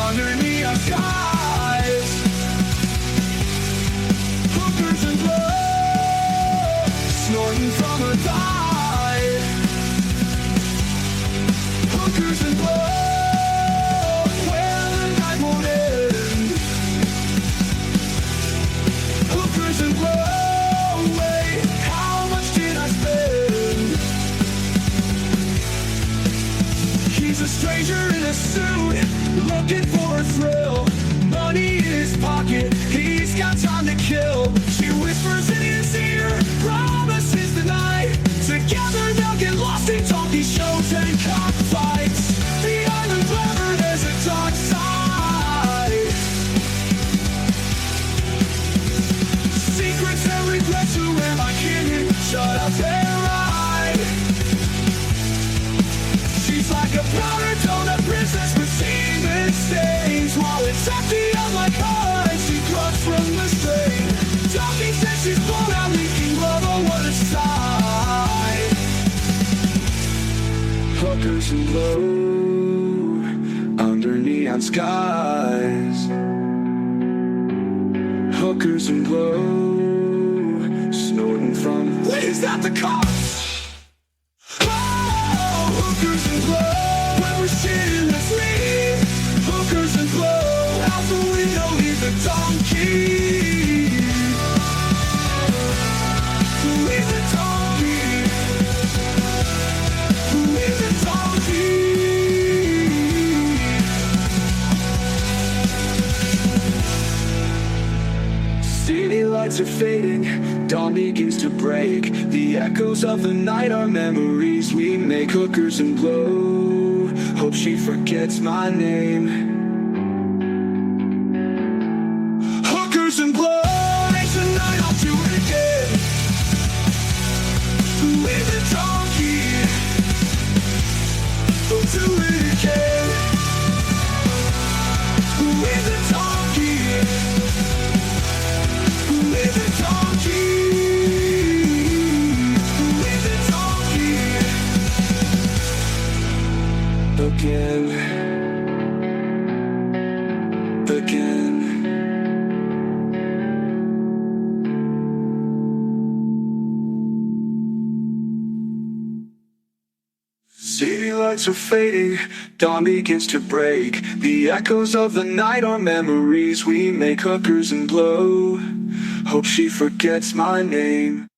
under neon skies. Hookers and blow, snorting from her thigh. Hookers and blow. A stranger in a suit, looking for a thrill. Money in his pocket, he's got time to kill. She whispers in his ear, promises denied. Together they'll get lost in talkie shows and cockfights. The island glamour, there's a dark side. Secrets and regrets, who am I kidding? Shut up and ride. She's like a powder donut princess with secrets. stains while it's empty on my car. She grunts from the strain. Talking says she's blown out, leaking love on what side. Hookers and blow under neon skies. Hookers and blow, snorting from. Is that the car? Oh, hookers and blow. When we're shitting, let's leave. Hookers and blow. Out the window, leave the donkey. Leave the donkey. Leave the donkey. City lights are fading, dawn begins to break. The echoes of the night are memories we make. Hookers and blow, hope she forgets my name. Hookers and blow, and tonight I'll do it again. Leave the donkey, I'll do it again. Leave the donkey. Leave the donkey. Leave the donkey. Again. Again. City lights are fading, dawn begins to break. The echoes of the night are memories we make. Hookers and blow, hope she forgets my name.